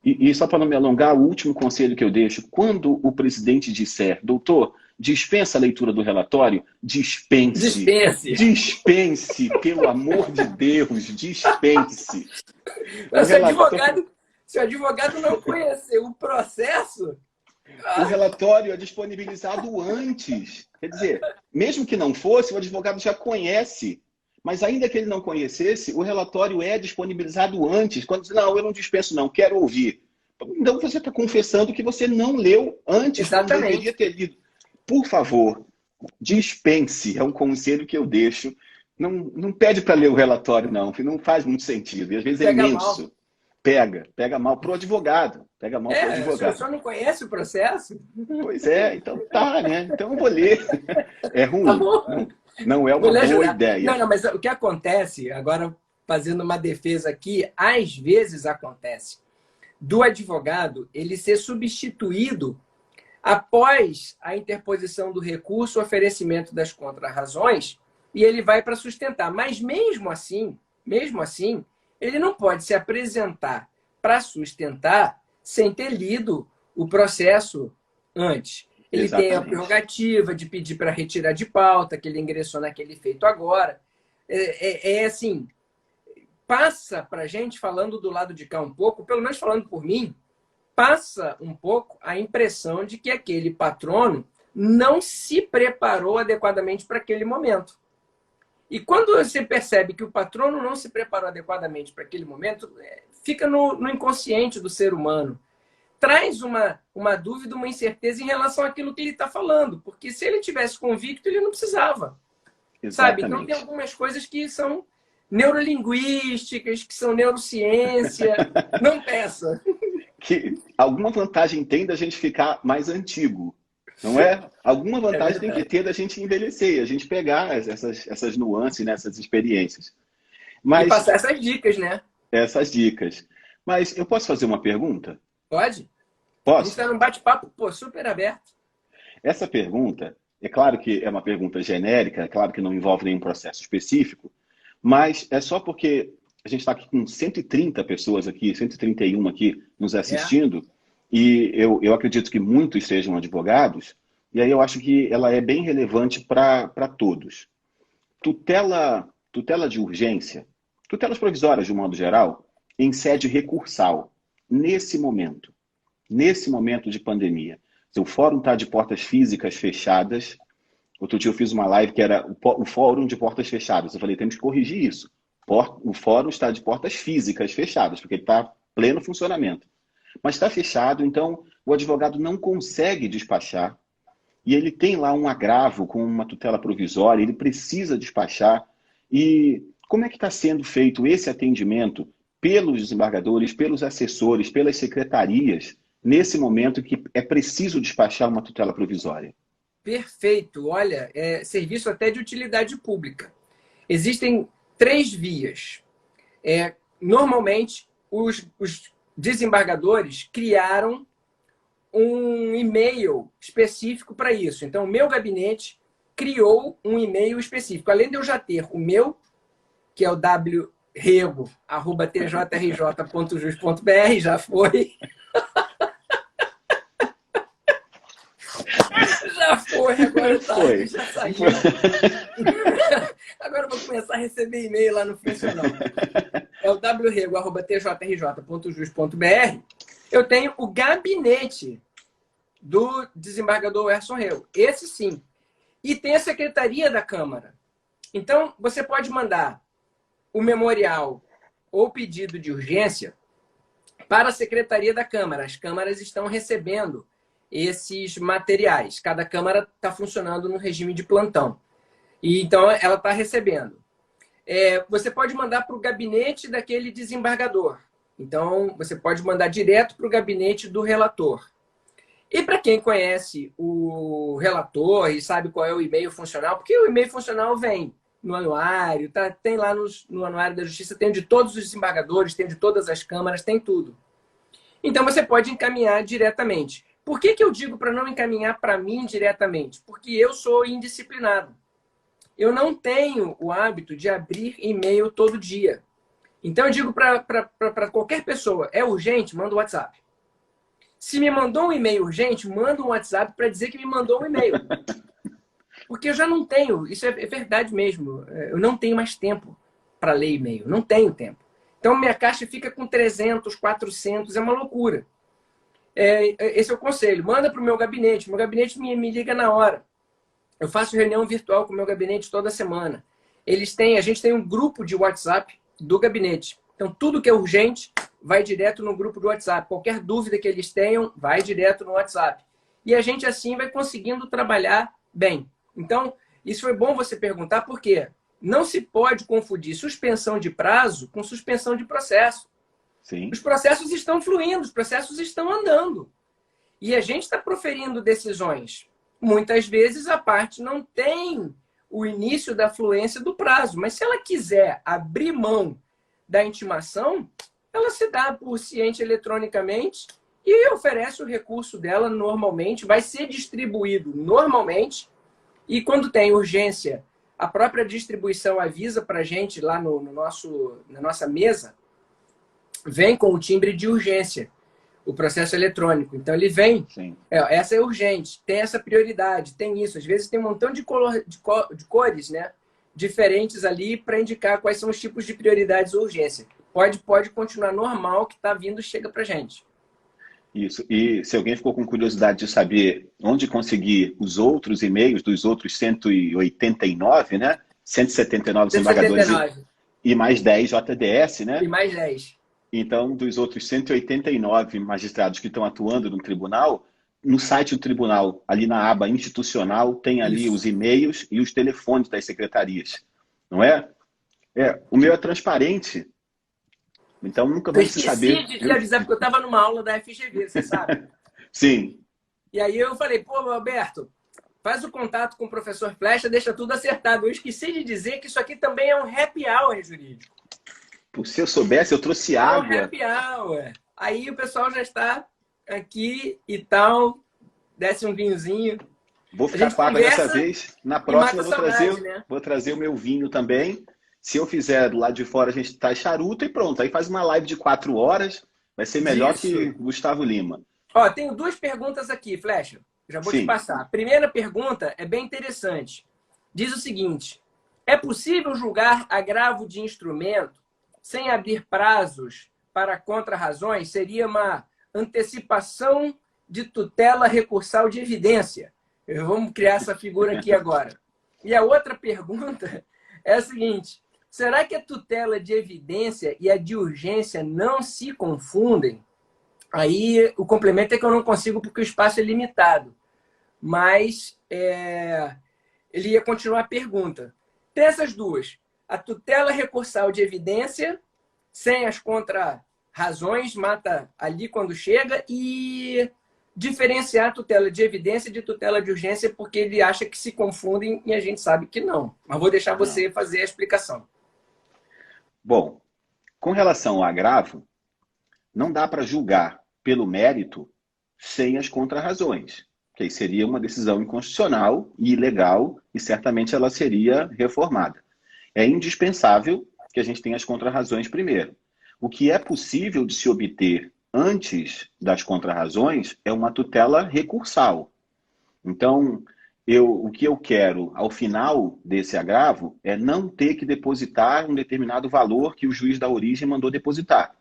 E só para não me alongar, o último conselho que eu deixo, quando o presidente disser, doutor, dispensa a leitura do relatório, dispense. Dispense. Dispense, pelo amor de Deus, dispense. Se o advogado não conhecer o processo... O relatório é disponibilizado antes. Quer dizer, mesmo que não fosse, o advogado já conhece. Mas ainda que ele não conhecesse, o relatório é disponibilizado antes. Quando diz, não, eu não dispenso não, quero ouvir. Então você está confessando que você não leu antes, exatamente, quando deveria ter lido. Por favor, dispense, é um conselho que eu deixo. Não pede para ler o relatório, não, que não faz muito sentido. E às vezes é imenso. Mal. Pega mal para o advogado. Pega mal para o advogado. O senhor não conhece o processo? Pois é, então tá, né? Então eu vou ler. É ruim. Tá, não é uma boa ideia. Não, mas o que acontece, agora fazendo uma defesa aqui, às vezes acontece do advogado ele ser substituído após a interposição do recurso, o oferecimento das contrarrazões, e ele vai para sustentar. Mas mesmo assim, ele não pode se apresentar para sustentar sem ter lido o processo antes. Ele tem a prerrogativa de pedir para retirar de pauta, que ele ingressou naquele feito agora. Assim, passa para a gente, falando do lado de cá um pouco, pelo menos falando por mim, passa um pouco a impressão de que aquele patrono não se preparou adequadamente para aquele momento. E quando você percebe que o patrono não se preparou adequadamente para aquele momento, fica no inconsciente do ser humano. Traz uma dúvida, uma incerteza em relação àquilo que ele está falando. Porque se ele tivesse convicto, ele não precisava. Sabe? Então tem algumas coisas que são neurolinguísticas, que são neurociência. Não peça. Que alguma vantagem tem da gente ficar mais antigo. Não é? Alguma vantagem tem que ter da gente envelhecer, a gente pegar essas nuances, né, essas experiências. Mas, e passar essas dicas, né? Essas dicas. Mas eu posso fazer uma pergunta? Pode? Posso? A gente está num bate-papo super aberto. Essa pergunta, é claro que é uma pergunta genérica, é claro que não envolve nenhum processo específico, mas é só porque a gente está aqui com 130 pessoas aqui, 131 aqui nos assistindo, e eu acredito que muitos sejam advogados, e aí eu acho que ela é bem relevante para todos. Tutela de urgência, tutelas provisórias de um modo geral, em sede recursal, nesse momento de pandemia. O fórum está de portas físicas fechadas. Outro dia eu fiz uma live que era o fórum de portas fechadas. Eu falei, temos que corrigir isso. O fórum está de portas físicas fechadas, porque ele está pleno funcionamento. Mas está fechado, então o advogado não consegue despachar e ele tem lá um agravo com uma tutela provisória, ele precisa despachar. E como é que está sendo feito esse atendimento pelos desembargadores, pelos assessores, pelas secretarias, nesse momento que é preciso despachar uma tutela provisória? Perfeito. Olha, é serviço até de utilidade pública. Existem 3 vias. Normalmente, os desembargadores criaram um e-mail específico para isso. Então, o meu gabinete criou um e-mail específico. Além de eu já ter o meu, que é o wrego@tjrj.jus.br, já foi. Já foi, agora tá, já saiu. Agora eu vou começar a receber e-mail lá no funcional. É o wrego@tjrj.jus.br. Eu tenho o gabinete do desembargador Erson Rego. Esse sim. E tem a secretaria da Câmara. Então, você pode mandar o memorial ou pedido de urgência para a secretaria da Câmara. As câmaras estão recebendo esses materiais. Cada Câmara está funcionando no regime de plantão. E então, ela está recebendo. Você pode mandar para o gabinete daquele desembargador. Então, você pode mandar direto para o gabinete do relator. E para quem conhece o relator e sabe qual é o e-mail funcional, porque o e-mail funcional vem no anuário, tá, tem lá no Anuário da Justiça, tem de todos os desembargadores, tem de todas as câmaras, tem tudo. Então você pode encaminhar diretamente. Por que eu digo para não encaminhar para mim diretamente? Porque eu sou indisciplinado. Eu não tenho o hábito de abrir e-mail todo dia. Então eu digo para qualquer pessoa, é urgente? Manda o WhatsApp. Se me mandou um e-mail urgente, manda um WhatsApp para dizer que me mandou um e-mail. Porque eu já não tenho, isso é verdade mesmo, eu não tenho mais tempo para ler e-mail, não tenho tempo. Então minha caixa fica com 300, 400, é uma loucura. Esse é o conselho, manda para o meu gabinete me liga na hora. Eu faço reunião virtual com o meu gabinete toda semana. A gente tem um grupo de WhatsApp do gabinete. Então tudo que é urgente vai direto no grupo do WhatsApp. Qualquer dúvida que eles tenham, vai direto no WhatsApp. E a gente assim vai conseguindo trabalhar bem. Então, isso foi bom você perguntar, porque não se pode confundir suspensão de prazo com suspensão de processo. Sim. Os processos estão fluindo, os processos estão andando. E a gente está proferindo decisões. Muitas vezes a parte não tem o início da fluência do prazo, mas se ela quiser abrir mão da intimação, ela se dá por ciente eletronicamente e oferece o recurso dela normalmente, vai ser distribuído normalmente. E quando tem urgência, a própria distribuição avisa para a gente lá na nossa mesa, vem com o timbre de urgência, o processo eletrônico. Então ele vem, essa é urgente, tem essa prioridade, tem isso. Às vezes tem um montão de cores, né, diferentes ali para indicar quais são os tipos de prioridades ou urgência. Pode continuar normal, que está vindo, chega para a gente. Isso. E se alguém ficou com curiosidade de saber onde conseguir os outros e-mails dos outros 189, né? 179 desembargadores e mais 10 JDS, né? E mais 10. Então, dos outros 189 magistrados que estão atuando no tribunal, no site do tribunal, ali na aba institucional, tem ali os e-mails e os telefones das secretarias. Não é? O meu é transparente. Então nunca vamos saber. Eu esqueci de te avisar, porque eu estava numa aula da FGV, você sabe? Sim. E aí eu falei, pô, Alberto, faz o contato com o professor Flecha, deixa tudo acertado. Eu esqueci de dizer que isso aqui também é um happy hour jurídico. Se eu soubesse, eu trouxe água. É um happy hour. Aí o pessoal já está aqui e tal, desce um vinhozinho. Vou ficar com água dessa vez. Na próxima eu vou trazer o meu vinho também. Se eu fizer do lado de fora, a gente traz charuto e pronto. Aí faz uma live de 4 horas. Vai ser melhor que Gustavo Lima. Ó, tenho 2 perguntas aqui, Flecha. Já vou te passar. A primeira pergunta é bem interessante. Diz o seguinte: é possível julgar agravo de instrumento sem abrir prazos para contra-razões? Seria uma antecipação de tutela recursal de evidência. Vamos criar essa figura aqui agora. E a outra pergunta é a seguinte: será que a tutela de evidência e a de urgência não se confundem? Aí o complemento é que eu não consigo porque o espaço é limitado. Mas ele ia continuar a pergunta. Tem essas duas. A tutela recursal de evidência, sem as contra-razões, mata ali quando chega, e diferenciar a tutela de evidência de tutela de urgência, porque ele acha que se confundem e a gente sabe que não. Mas vou deixar você fazer a explicação. Bom, com relação ao agravo, não dá para julgar pelo mérito sem as contra-razões, que aí seria uma decisão inconstitucional e ilegal, e certamente ela seria reformada. É indispensável que a gente tenha as contra-razões primeiro. O que é possível de se obter antes das contra-razões é uma tutela recursal. Então, o que eu quero ao final desse agravo é não ter que depositar um determinado valor que o juiz da origem mandou depositar.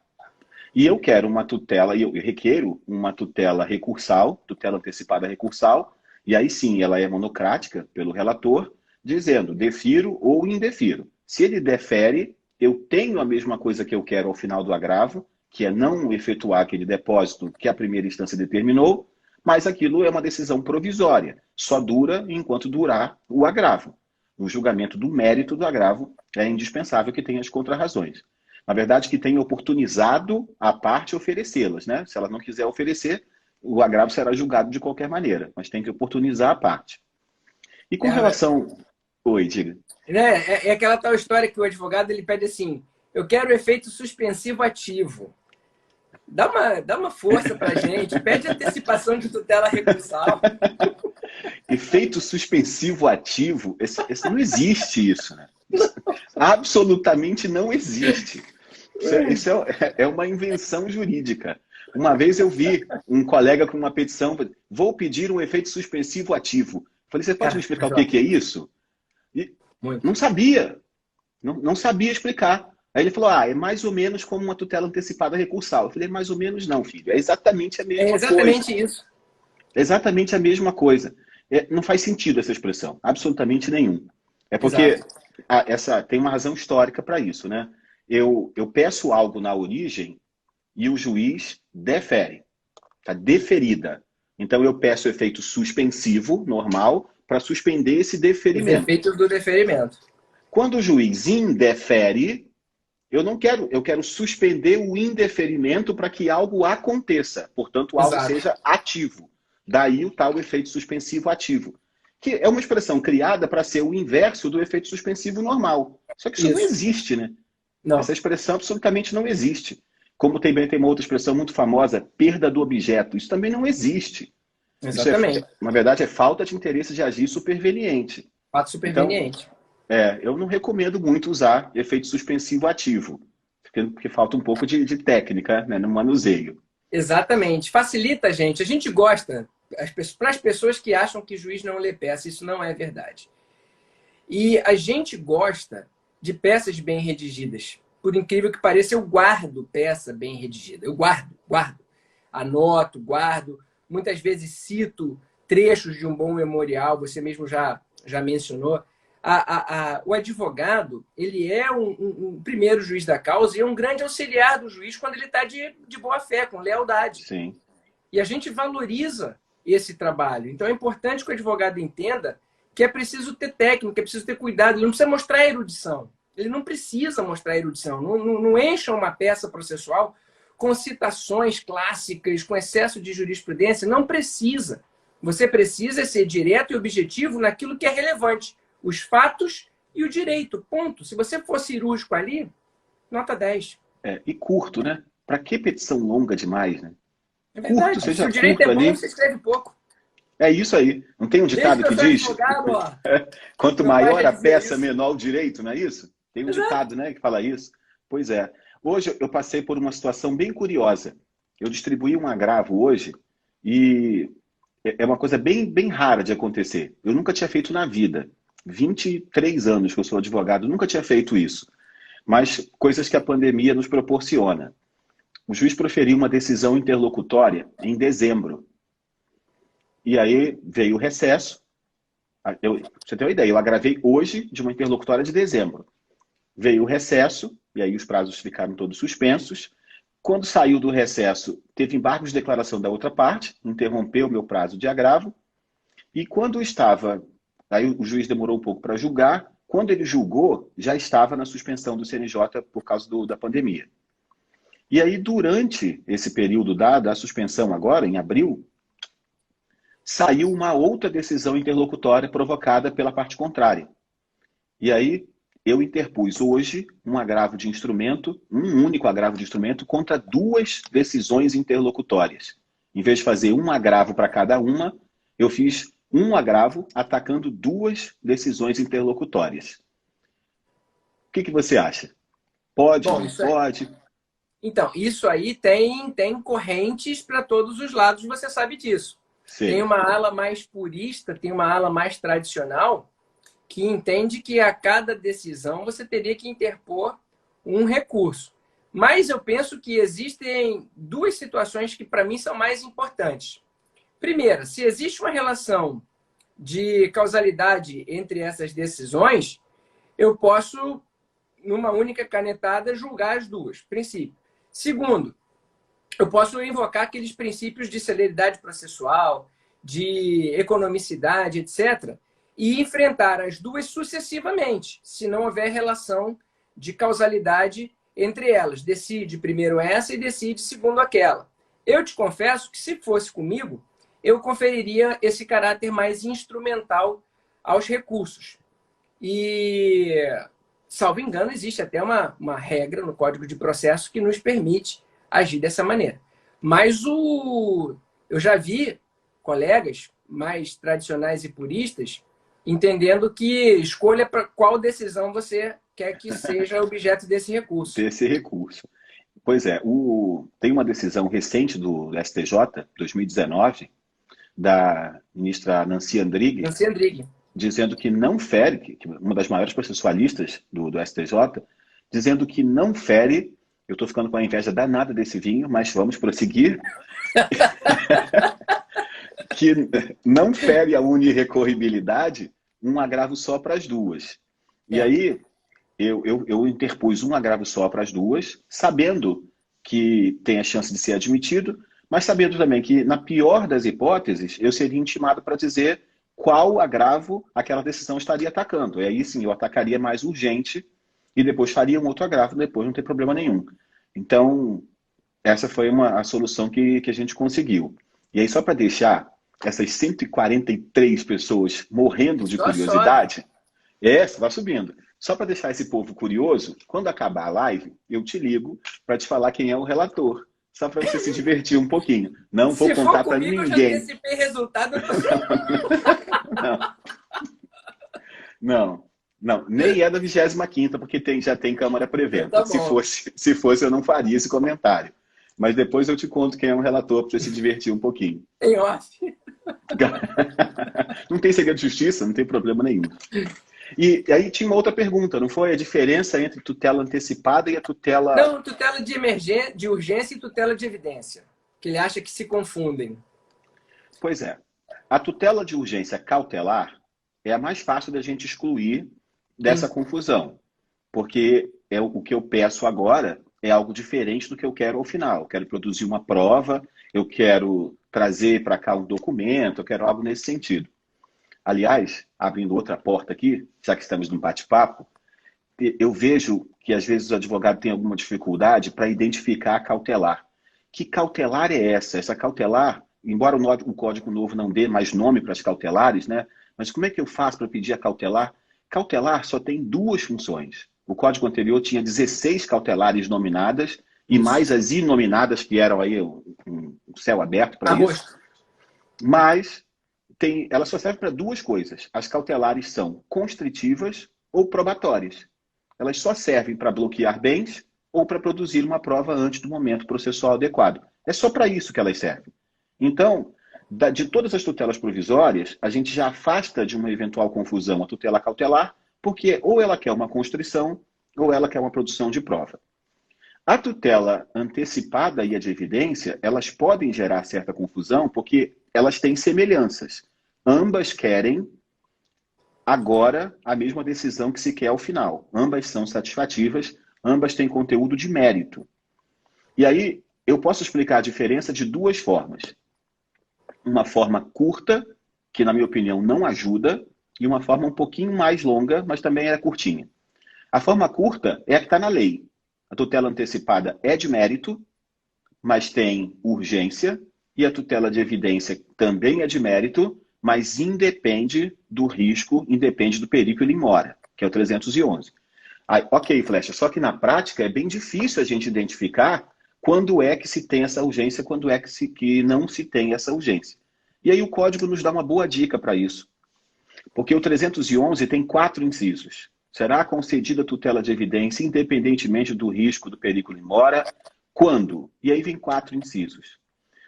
E eu quero uma tutela, e eu requeiro uma tutela recursal, tutela antecipada recursal, e aí sim ela é monocrática pelo relator, dizendo defiro ou indefiro. Se ele defere, eu tenho a mesma coisa que eu quero ao final do agravo, que é não efetuar aquele depósito que a primeira instância determinou, mas aquilo é uma decisão provisória, só dura enquanto durar o agravo. No julgamento do mérito do agravo, é indispensável que tenha as contra-razões. Na verdade, que tenha oportunizado a parte oferecê-las, né? Se ela não quiser oferecer, o agravo será julgado de qualquer maneira, mas tem que oportunizar a parte. E com relação... Oi, diga. Né? É aquela tal história que o advogado ele pede assim, eu quero efeito suspensivo ativo. Dá uma força pra gente, pede antecipação de tutela recursal. Efeito suspensivo ativo, não existe isso, né? Isso absolutamente não existe. Isso é uma invenção jurídica. Uma vez eu vi um colega com uma petição, vou pedir um efeito suspensivo ativo. Falei, você pode me explicar o que é isso? E não sabia. Não sabia explicar. Aí ele falou, é mais ou menos como uma tutela antecipada recursal. Eu falei, mais ou menos não, filho. É exatamente a mesma coisa. É exatamente isso. Exatamente a mesma coisa. Não faz sentido essa expressão. Absolutamente nenhum. É porque tem uma razão histórica para isso, né? Eu peço algo na origem e o juiz defere. Está deferida. Então eu peço efeito suspensivo, normal, para suspender esse deferimento. Os efeitos do deferimento. Quando o juiz indefere, eu quero suspender o indeferimento para que algo aconteça. Portanto, algo seja ativo. Daí o tal efeito suspensivo ativo. Que é uma expressão criada para ser o inverso do efeito suspensivo normal. Só que isso não existe, né? Não. Essa expressão absolutamente não existe. Como também tem uma outra expressão muito famosa, perda do objeto. Isso também não existe. Exatamente. Na verdade, é falta de interesse de agir superveniente. Fato superveniente. Então, eu não recomendo muito usar efeito suspensivo ativo, porque falta um pouco de técnica, né, no manuseio. Exatamente. Facilita, gente. A gente gosta, para as pessoas que acham que juiz não lê peça, isso não é verdade. E a gente gosta de peças bem redigidas. Por incrível que pareça, eu guardo peça bem redigida. Eu guardo. Anoto, guardo. Muitas vezes cito trechos de um bom memorial, você mesmo já mencionou. O advogado, ele é um primeiro juiz da causa e é um grande auxiliar do juiz quando ele está de boa fé, com lealdade. Sim. E a gente valoriza esse trabalho. Então é importante que o advogado entenda que é preciso ter técnica, é preciso ter cuidado. Ele não precisa mostrar erudição. Ele não precisa mostrar erudição. Não encha uma peça processual com citações clássicas, com excesso de jurisprudência. Não precisa. Você precisa ser direto e objetivo naquilo que é relevante. Os fatos e o direito, ponto. Se você for cirúrgico ali, nota 10. E curto, né? Para que petição longa demais, né? É verdade. Curto, seja se o direito curto é bom, ali. você escreve pouco. É isso aí. Não tem um ditado que diz? Advogado, ó. Quanto maior a peça, menor o direito, não é isso? Tem um ditado, né, que fala isso. Pois é. Hoje eu passei por uma situação bem curiosa. Eu distribuí um agravo hoje e é uma coisa bem rara de acontecer. Eu nunca tinha feito na vida. 23 anos que eu sou advogado, nunca tinha feito isso. Mas coisas que a pandemia nos proporciona. O juiz proferiu uma decisão interlocutória em dezembro. E aí veio o recesso. Você tem uma ideia, eu agravei hoje de uma interlocutória de dezembro. Veio o recesso, e aí os prazos ficaram todos suspensos. Quando saiu do recesso, teve embargo de declaração da outra parte, interrompeu o meu prazo de agravo. E quando estava... Aí o juiz demorou um pouco para julgar. Quando ele julgou, já estava na suspensão do CNJ por causa da pandemia. E aí, durante esse período dado, a suspensão agora, em abril, saiu uma outra decisão interlocutória provocada pela parte contrária. E aí, eu interpus hoje um agravo de instrumento, um único agravo de instrumento, contra duas decisões interlocutórias. Em vez de fazer um agravo para cada uma, eu fiz um agravo atacando duas decisões interlocutórias. O que você acha? Pode, Bom, não pode? Então, isso aí tem correntes para todos os lados, você sabe disso. Sim. Tem uma ala mais purista, tem uma ala mais tradicional, que entende que a cada decisão você teria que interpor um recurso. Mas eu penso que existem duas situações que, para mim, são mais importantes. Primeira, se existe uma relação de causalidade entre essas decisões, eu posso, numa única canetada, julgar as duas. Princípio. Segundo, eu posso invocar aqueles princípios de celeridade processual, de economicidade, etc., e enfrentar as duas sucessivamente, se não houver relação de causalidade entre elas. Decide primeiro essa e decide segundo aquela. Eu te confesso que, se fosse comigo, eu conferiria esse caráter mais instrumental aos recursos. E, salvo engano, existe até uma regra no Código de Processo que nos permite agir dessa maneira. Mas eu já vi colegas mais tradicionais e puristas entendendo que escolha para qual decisão você quer que seja objeto desse recurso. Desse recurso. Pois é, tem uma decisão recente do STJ, 2019, da ministra Nancy Andrighi, dizendo que não fere, uma das maiores processualistas do STJ, dizendo que não fere, eu estou ficando com a inveja danada desse vinho, mas vamos prosseguir, que não fere a unirrecorribilidade um agravo só para as duas. E aí, eu interpus um agravo só para as duas, sabendo que tem a chance de ser admitido, mas sabendo também que, na pior das hipóteses, eu seria intimado para dizer qual agravo aquela decisão estaria atacando. E aí sim, eu atacaria mais urgente e depois faria um outro agravo, depois não tem problema nenhum. Então, essa foi a solução que a gente conseguiu. E aí, só para deixar essas 143 pessoas morrendo de curiosidade, vai subindo. Só para deixar esse povo curioso, quando acabar a live, eu te ligo para te falar quem é o relator. Só para você se divertir um pouquinho. Não vou contar para ninguém. Eu já antecipei resultado. Não, nem é da 25ª, porque já tem Câmara prevendo. Tá se fosse, eu não faria esse comentário. Mas depois eu te conto quem é o relator para você se divertir um pouquinho. Em off. Não tem segredo de justiça, não tem problema nenhum. E aí tinha uma outra pergunta, não foi? A diferença entre tutela antecipada e a tutela... Não, tutela de urgência e tutela de evidência, que ele acha que se confundem. Pois é. A tutela de urgência cautelar é a mais fácil da gente excluir dessa confusão, porque o que eu peço agora é algo diferente do que eu quero ao final. Eu quero produzir uma prova, eu quero trazer para cá um documento, eu quero algo nesse sentido. Aliás, abrindo outra porta aqui, já que estamos num bate-papo, eu vejo que às vezes o advogado tem alguma dificuldade para identificar a cautelar. Que cautelar é essa? Essa cautelar, embora o Código Novo não dê mais nome para as cautelares, né? Mas como é que eu faço para pedir a cautelar? Cautelar só tem duas funções. O Código anterior tinha 16 cautelares nominadas e mais as inominadas, que eram aí um céu aberto para isso. Mas ela só serve para duas coisas. As cautelares são constritivas ou probatórias. Elas só servem para bloquear bens ou para produzir uma prova antes do momento processual adequado. É só para isso que elas servem. Então, de todas as tutelas provisórias, a gente já afasta de uma eventual confusão a tutela cautelar, porque ou ela quer uma constrição ou ela quer uma produção de prova. A tutela antecipada e a de evidência, elas podem gerar certa confusão porque elas têm semelhanças. Ambas querem agora a mesma decisão que se quer ao final. Ambas são satisfativas, ambas têm conteúdo de mérito. E aí eu posso explicar a diferença de duas formas. Uma forma curta, que na minha opinião não ajuda, e uma forma um pouquinho mais longa, mas também é curtinha. A forma curta é a que está na lei. A tutela antecipada é de mérito, mas tem urgência, e a tutela de evidência também é de mérito, mas independe do risco, independe do perigo in mora, que é o 311. Aí, ok, Flecha, só que na prática é bem difícil a gente identificar quando é que se tem essa urgência, quando é que não se tem essa urgência. E aí o Código nos dá uma boa dica para isso. Porque o 311 tem 4 incisos. Será concedida tutela de evidência independentemente do risco do perigo in mora? Quando? E aí vem 4 incisos.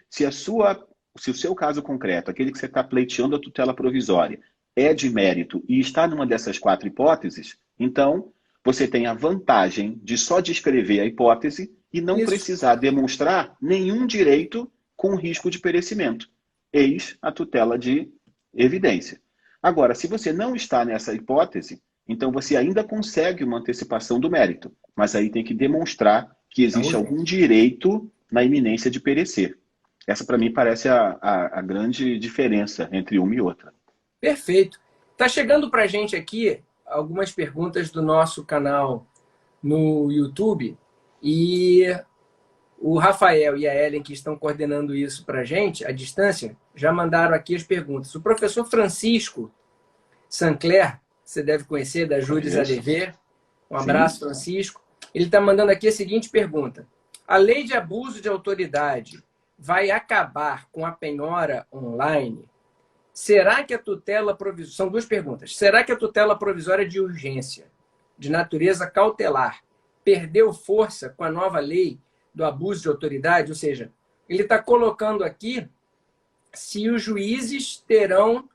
Se o seu caso concreto, aquele que você está pleiteando a tutela provisória, é de mérito e está numa dessas 4 hipóteses, então você tem a vantagem de só descrever a hipótese e não precisar demonstrar nenhum direito com risco de perecimento. Eis a tutela de evidência. Agora, se você não está nessa hipótese, então você ainda consegue uma antecipação do mérito, mas aí tem que demonstrar que existe algum direito na iminência de perecer. Essa, para mim, parece a grande diferença entre uma e outra. Perfeito. Está chegando para a gente aqui algumas perguntas do nosso canal no YouTube. E O Rafael e a Ellen, que estão coordenando isso para a gente, à distância, já mandaram aqui as perguntas. O professor Francisco Sancler, você deve conhecer, da Júris ADV. Um abraço, sim. Francisco. Ele está mandando aqui a seguinte pergunta. A lei de abuso de autoridade vai acabar com a penhora online? Será que a tutela provisória... São duas perguntas. Será que a tutela provisória de urgência, de natureza cautelar, perdeu força com a nova lei do abuso de autoridade? Ou seja, ele está colocando aqui se os juízes terão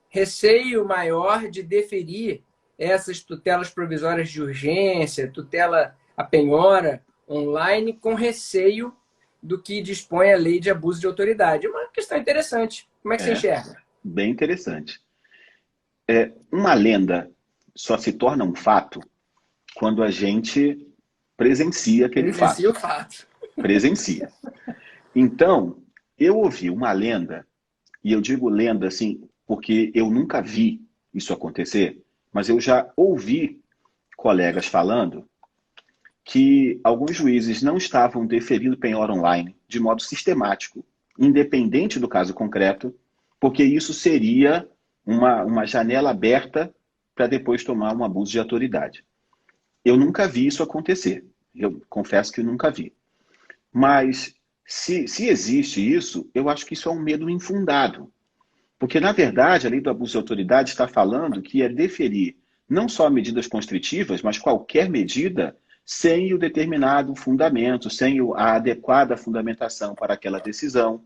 receio maior de deferir essas tutelas provisórias de urgência, tutela a penhora online, com receio do que dispõe a lei de abuso de autoridade. É uma questão interessante. Como é que você enxerga? Bem interessante. Uma lenda só se torna um fato quando a gente presencia aquele fato. Presencia o fato. Presencia. Então, eu ouvi uma lenda, e eu digo lenda assim, porque eu nunca vi isso acontecer, mas eu já ouvi colegas falando que alguns juízes não estavam deferindo penhora online de modo sistemático, independente do caso concreto, porque isso seria uma janela aberta para depois tomar um abuso de autoridade. Eu nunca vi isso acontecer. Eu confesso que eu nunca vi. Mas, se existe isso, eu acho que isso é um medo infundado. Porque, na verdade, a lei do abuso de autoridade está falando que é deferir não só medidas constritivas, mas qualquer medida sem o determinado fundamento, sem a adequada fundamentação para aquela decisão.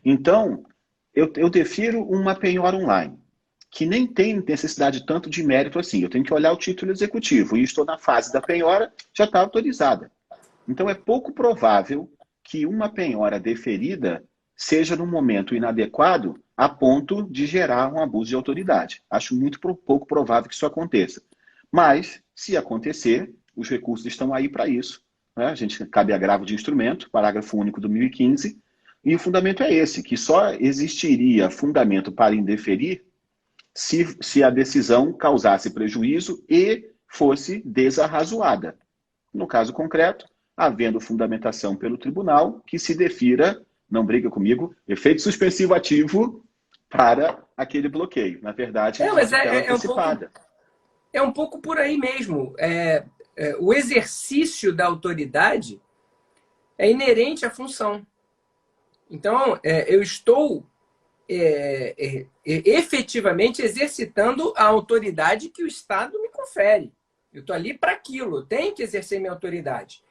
Então, eu defiro uma penhora online, que nem tem necessidade tanto de mérito assim. Eu tenho que olhar o título executivo e estou na fase da penhora, já está autorizada. Então, é pouco provável que uma penhora deferida seja num momento inadequado a ponto de gerar um abuso de autoridade. Acho muito pouco provável que isso aconteça. Mas, se acontecer, os recursos estão aí para isso. Né? A gente cabe agravo de instrumento, parágrafo único do 1015, e o fundamento é esse, que só existiria fundamento para indeferir se a decisão causasse prejuízo e fosse desarrazoada. No caso concreto, havendo fundamentação pelo tribunal, que se defira, não briga comigo, efeito suspensivo ativo para aquele bloqueio. Na verdade, mas é um pouco por aí mesmo. O exercício da autoridade é inerente à função. Então, eu estou efetivamente exercitando a autoridade que o Estado me confere. Eu estou ali para aquilo, eu tenho que exercer minha autoridade.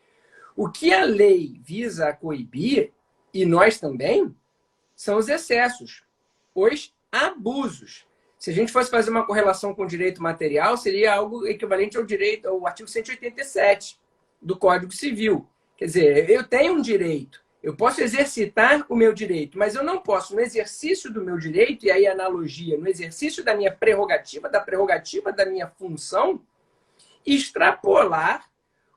O que a lei visa coibir, e nós também, são os excessos, os abusos. Se a gente fosse fazer uma correlação com o direito material, seria algo equivalente ao artigo 187 do Código Civil. Quer dizer, eu tenho um direito, eu posso exercitar o meu direito, mas eu não posso, no exercício do meu direito, e aí a analogia, no exercício da minha prerrogativa da minha função, extrapolar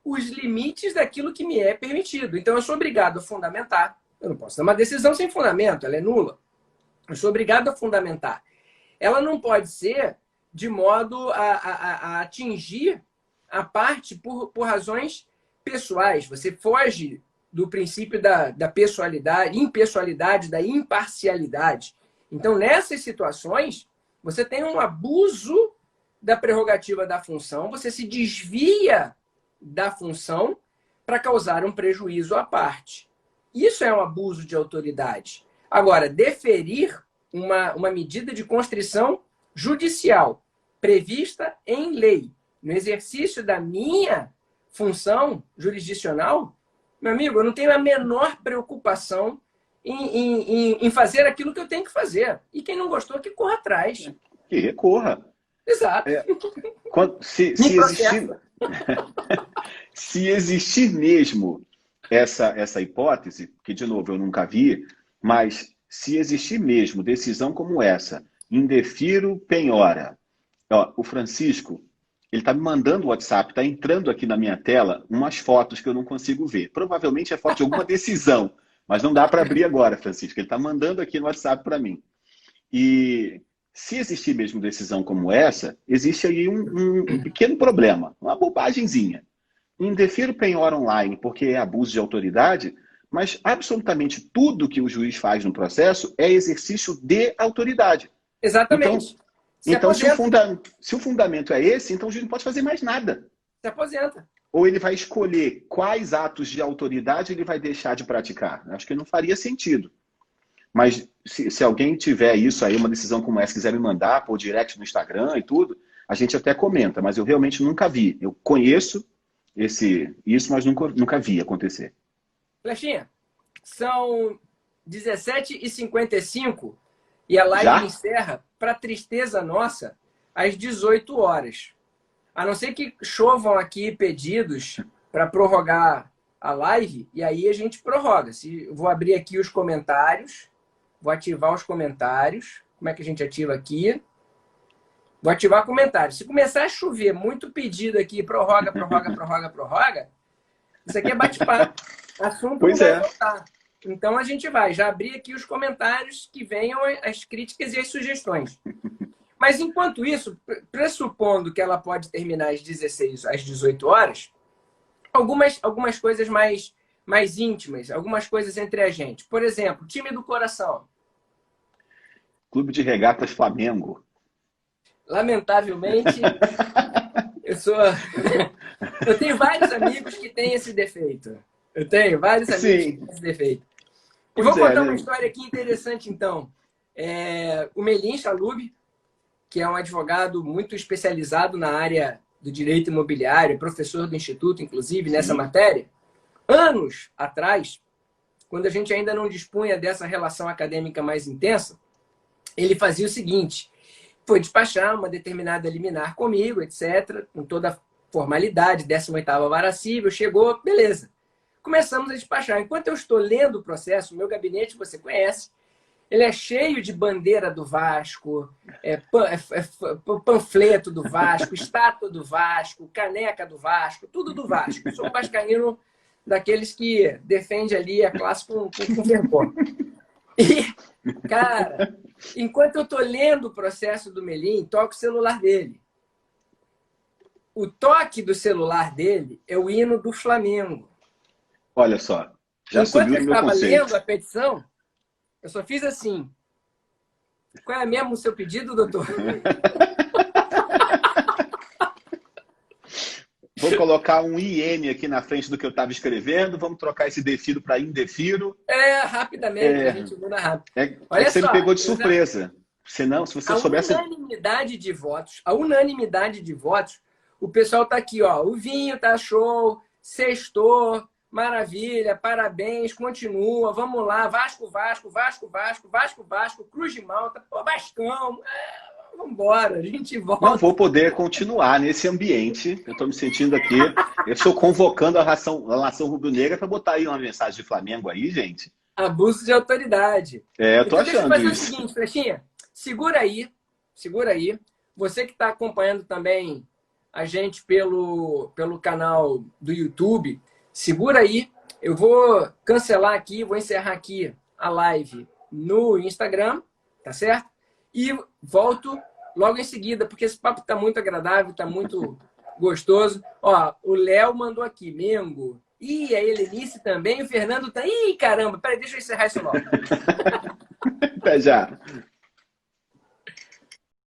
os limites daquilo que me é permitido. Então, eu sou obrigado a fundamentar. Eu não posso dar uma decisão sem fundamento, ela é nula. Eu sou obrigado a fundamentar. Ela não pode ser de modo a atingir a parte por razões pessoais. Você foge do princípio da pessoalidade, impessoalidade, da imparcialidade. Então, nessas situações, você tem um abuso da prerrogativa da função, você se desvia da função para causar um prejuízo à parte. Isso é um abuso de autoridade. Agora, deferir uma medida de constrição judicial prevista em lei, no exercício da minha função jurisdicional, meu amigo, eu não tenho a menor preocupação em fazer aquilo que eu tenho que fazer. E quem não gostou, que corra atrás. Que recorra. Exato. Se existir mesmo essa hipótese, que, de novo, eu nunca vi, mas se existir mesmo decisão como essa, indefiro penhora, o Francisco, ele está me mandando o WhatsApp, está entrando aqui na minha tela umas fotos que eu não consigo ver. Provavelmente é foto de alguma decisão, mas não dá para abrir agora, Francisco. Ele está mandando aqui no WhatsApp para mim. E se existir mesmo decisão como essa, existe aí um pequeno problema, uma bobagemzinha. indefiro penhora online porque é abuso de autoridade, mas absolutamente tudo que o juiz faz no processo é exercício de autoridade. Exatamente. Então se o fundamento é esse, então o juiz não pode fazer mais nada. Se aposenta. Ou ele vai escolher quais atos de autoridade ele vai deixar de praticar. Acho que não faria sentido. Mas se alguém tiver isso aí, uma decisão como essa, quiser me mandar por direct no Instagram e tudo, a gente até comenta, mas eu realmente nunca vi. Eu conheço isso, mas nunca vi acontecer. Flechinha, são 17h55 e a live Já? encerra, para tristeza nossa, às 18 horas. A não ser que chovam aqui pedidos para prorrogar a live, e aí a gente prorroga. Vou abrir aqui os comentários, vou ativar os comentários. Como é que a gente ativa aqui? Vou ativar comentários. Se começar a chover muito pedido aqui, prorroga, isso aqui é bate-papo. Assunto Pois não vai é. voltar. Então a gente vai. Já abri aqui os comentários que venham as críticas e as sugestões. Mas enquanto isso, pressupondo que ela pode terminar às 18 horas, algumas coisas mais íntimas, algumas coisas entre a gente. Por exemplo, time do coração. Clube de Regatas Flamengo. Lamentavelmente, eu tenho vários amigos que têm esse defeito. Eu tenho vários amigos que têm esse defeito. E vou contar uma história aqui interessante, então. O Melim Chalub, que é um advogado muito especializado na área do direito imobiliário, professor do Instituto, inclusive, nessa matéria, anos atrás, quando a gente ainda não dispunha dessa relação acadêmica mais intensa, ele fazia o seguinte: foi despachar uma determinada liminar comigo, etc., com toda a formalidade, 18ª vara civil, chegou, beleza. Começamos a despachar. Enquanto eu estou lendo o processo, o meu gabinete, você conhece, ele é cheio de bandeira do Vasco, panfleto do Vasco, estátua do Vasco, caneca do Vasco, tudo do Vasco. Eu sou um vascaíno daqueles que defende ali a classe com fervor. E, cara, enquanto eu estou lendo o processo do Melim, toco o celular dele. O toque do celular dele é o hino do Flamengo. Olha só, já subiu no meu conceito. Enquanto eu estava lendo a petição, eu só fiz assim. Qual é mesmo o seu pedido, doutor? Vou colocar um IN aqui na frente do que eu estava escrevendo. Vamos trocar esse defiro para indefiro. Rapidamente, a gente muda rápido. Olha que você me pegou de surpresa. Senão, se você soubesse... A unanimidade de votos, o pessoal tá aqui, ó. O vinho tá show, sextou, maravilha, parabéns, continua, vamos lá, Vasco, Cruz de Malta, pô, Vascão, vamos embora, a gente volta. Não vou poder continuar nesse ambiente, eu estou me sentindo aqui, eu estou convocando a nação rubro-negra para botar aí uma mensagem de Flamengo aí, gente. Abuso de autoridade. Eu tô achando deixa eu fazer isso. o seguinte, Flechinha, segura aí, você que está acompanhando também a gente pelo canal do YouTube, segura aí, eu vou cancelar aqui, vou encerrar aqui a live no Instagram, tá certo? E volto logo em seguida, porque esse papo tá muito agradável, tá muito gostoso. Ó, o Léo mandou aqui, Mengo. Ih, a Helenice também, o Fernando tá... Ih, caramba, peraí, deixa eu encerrar isso logo. Até já.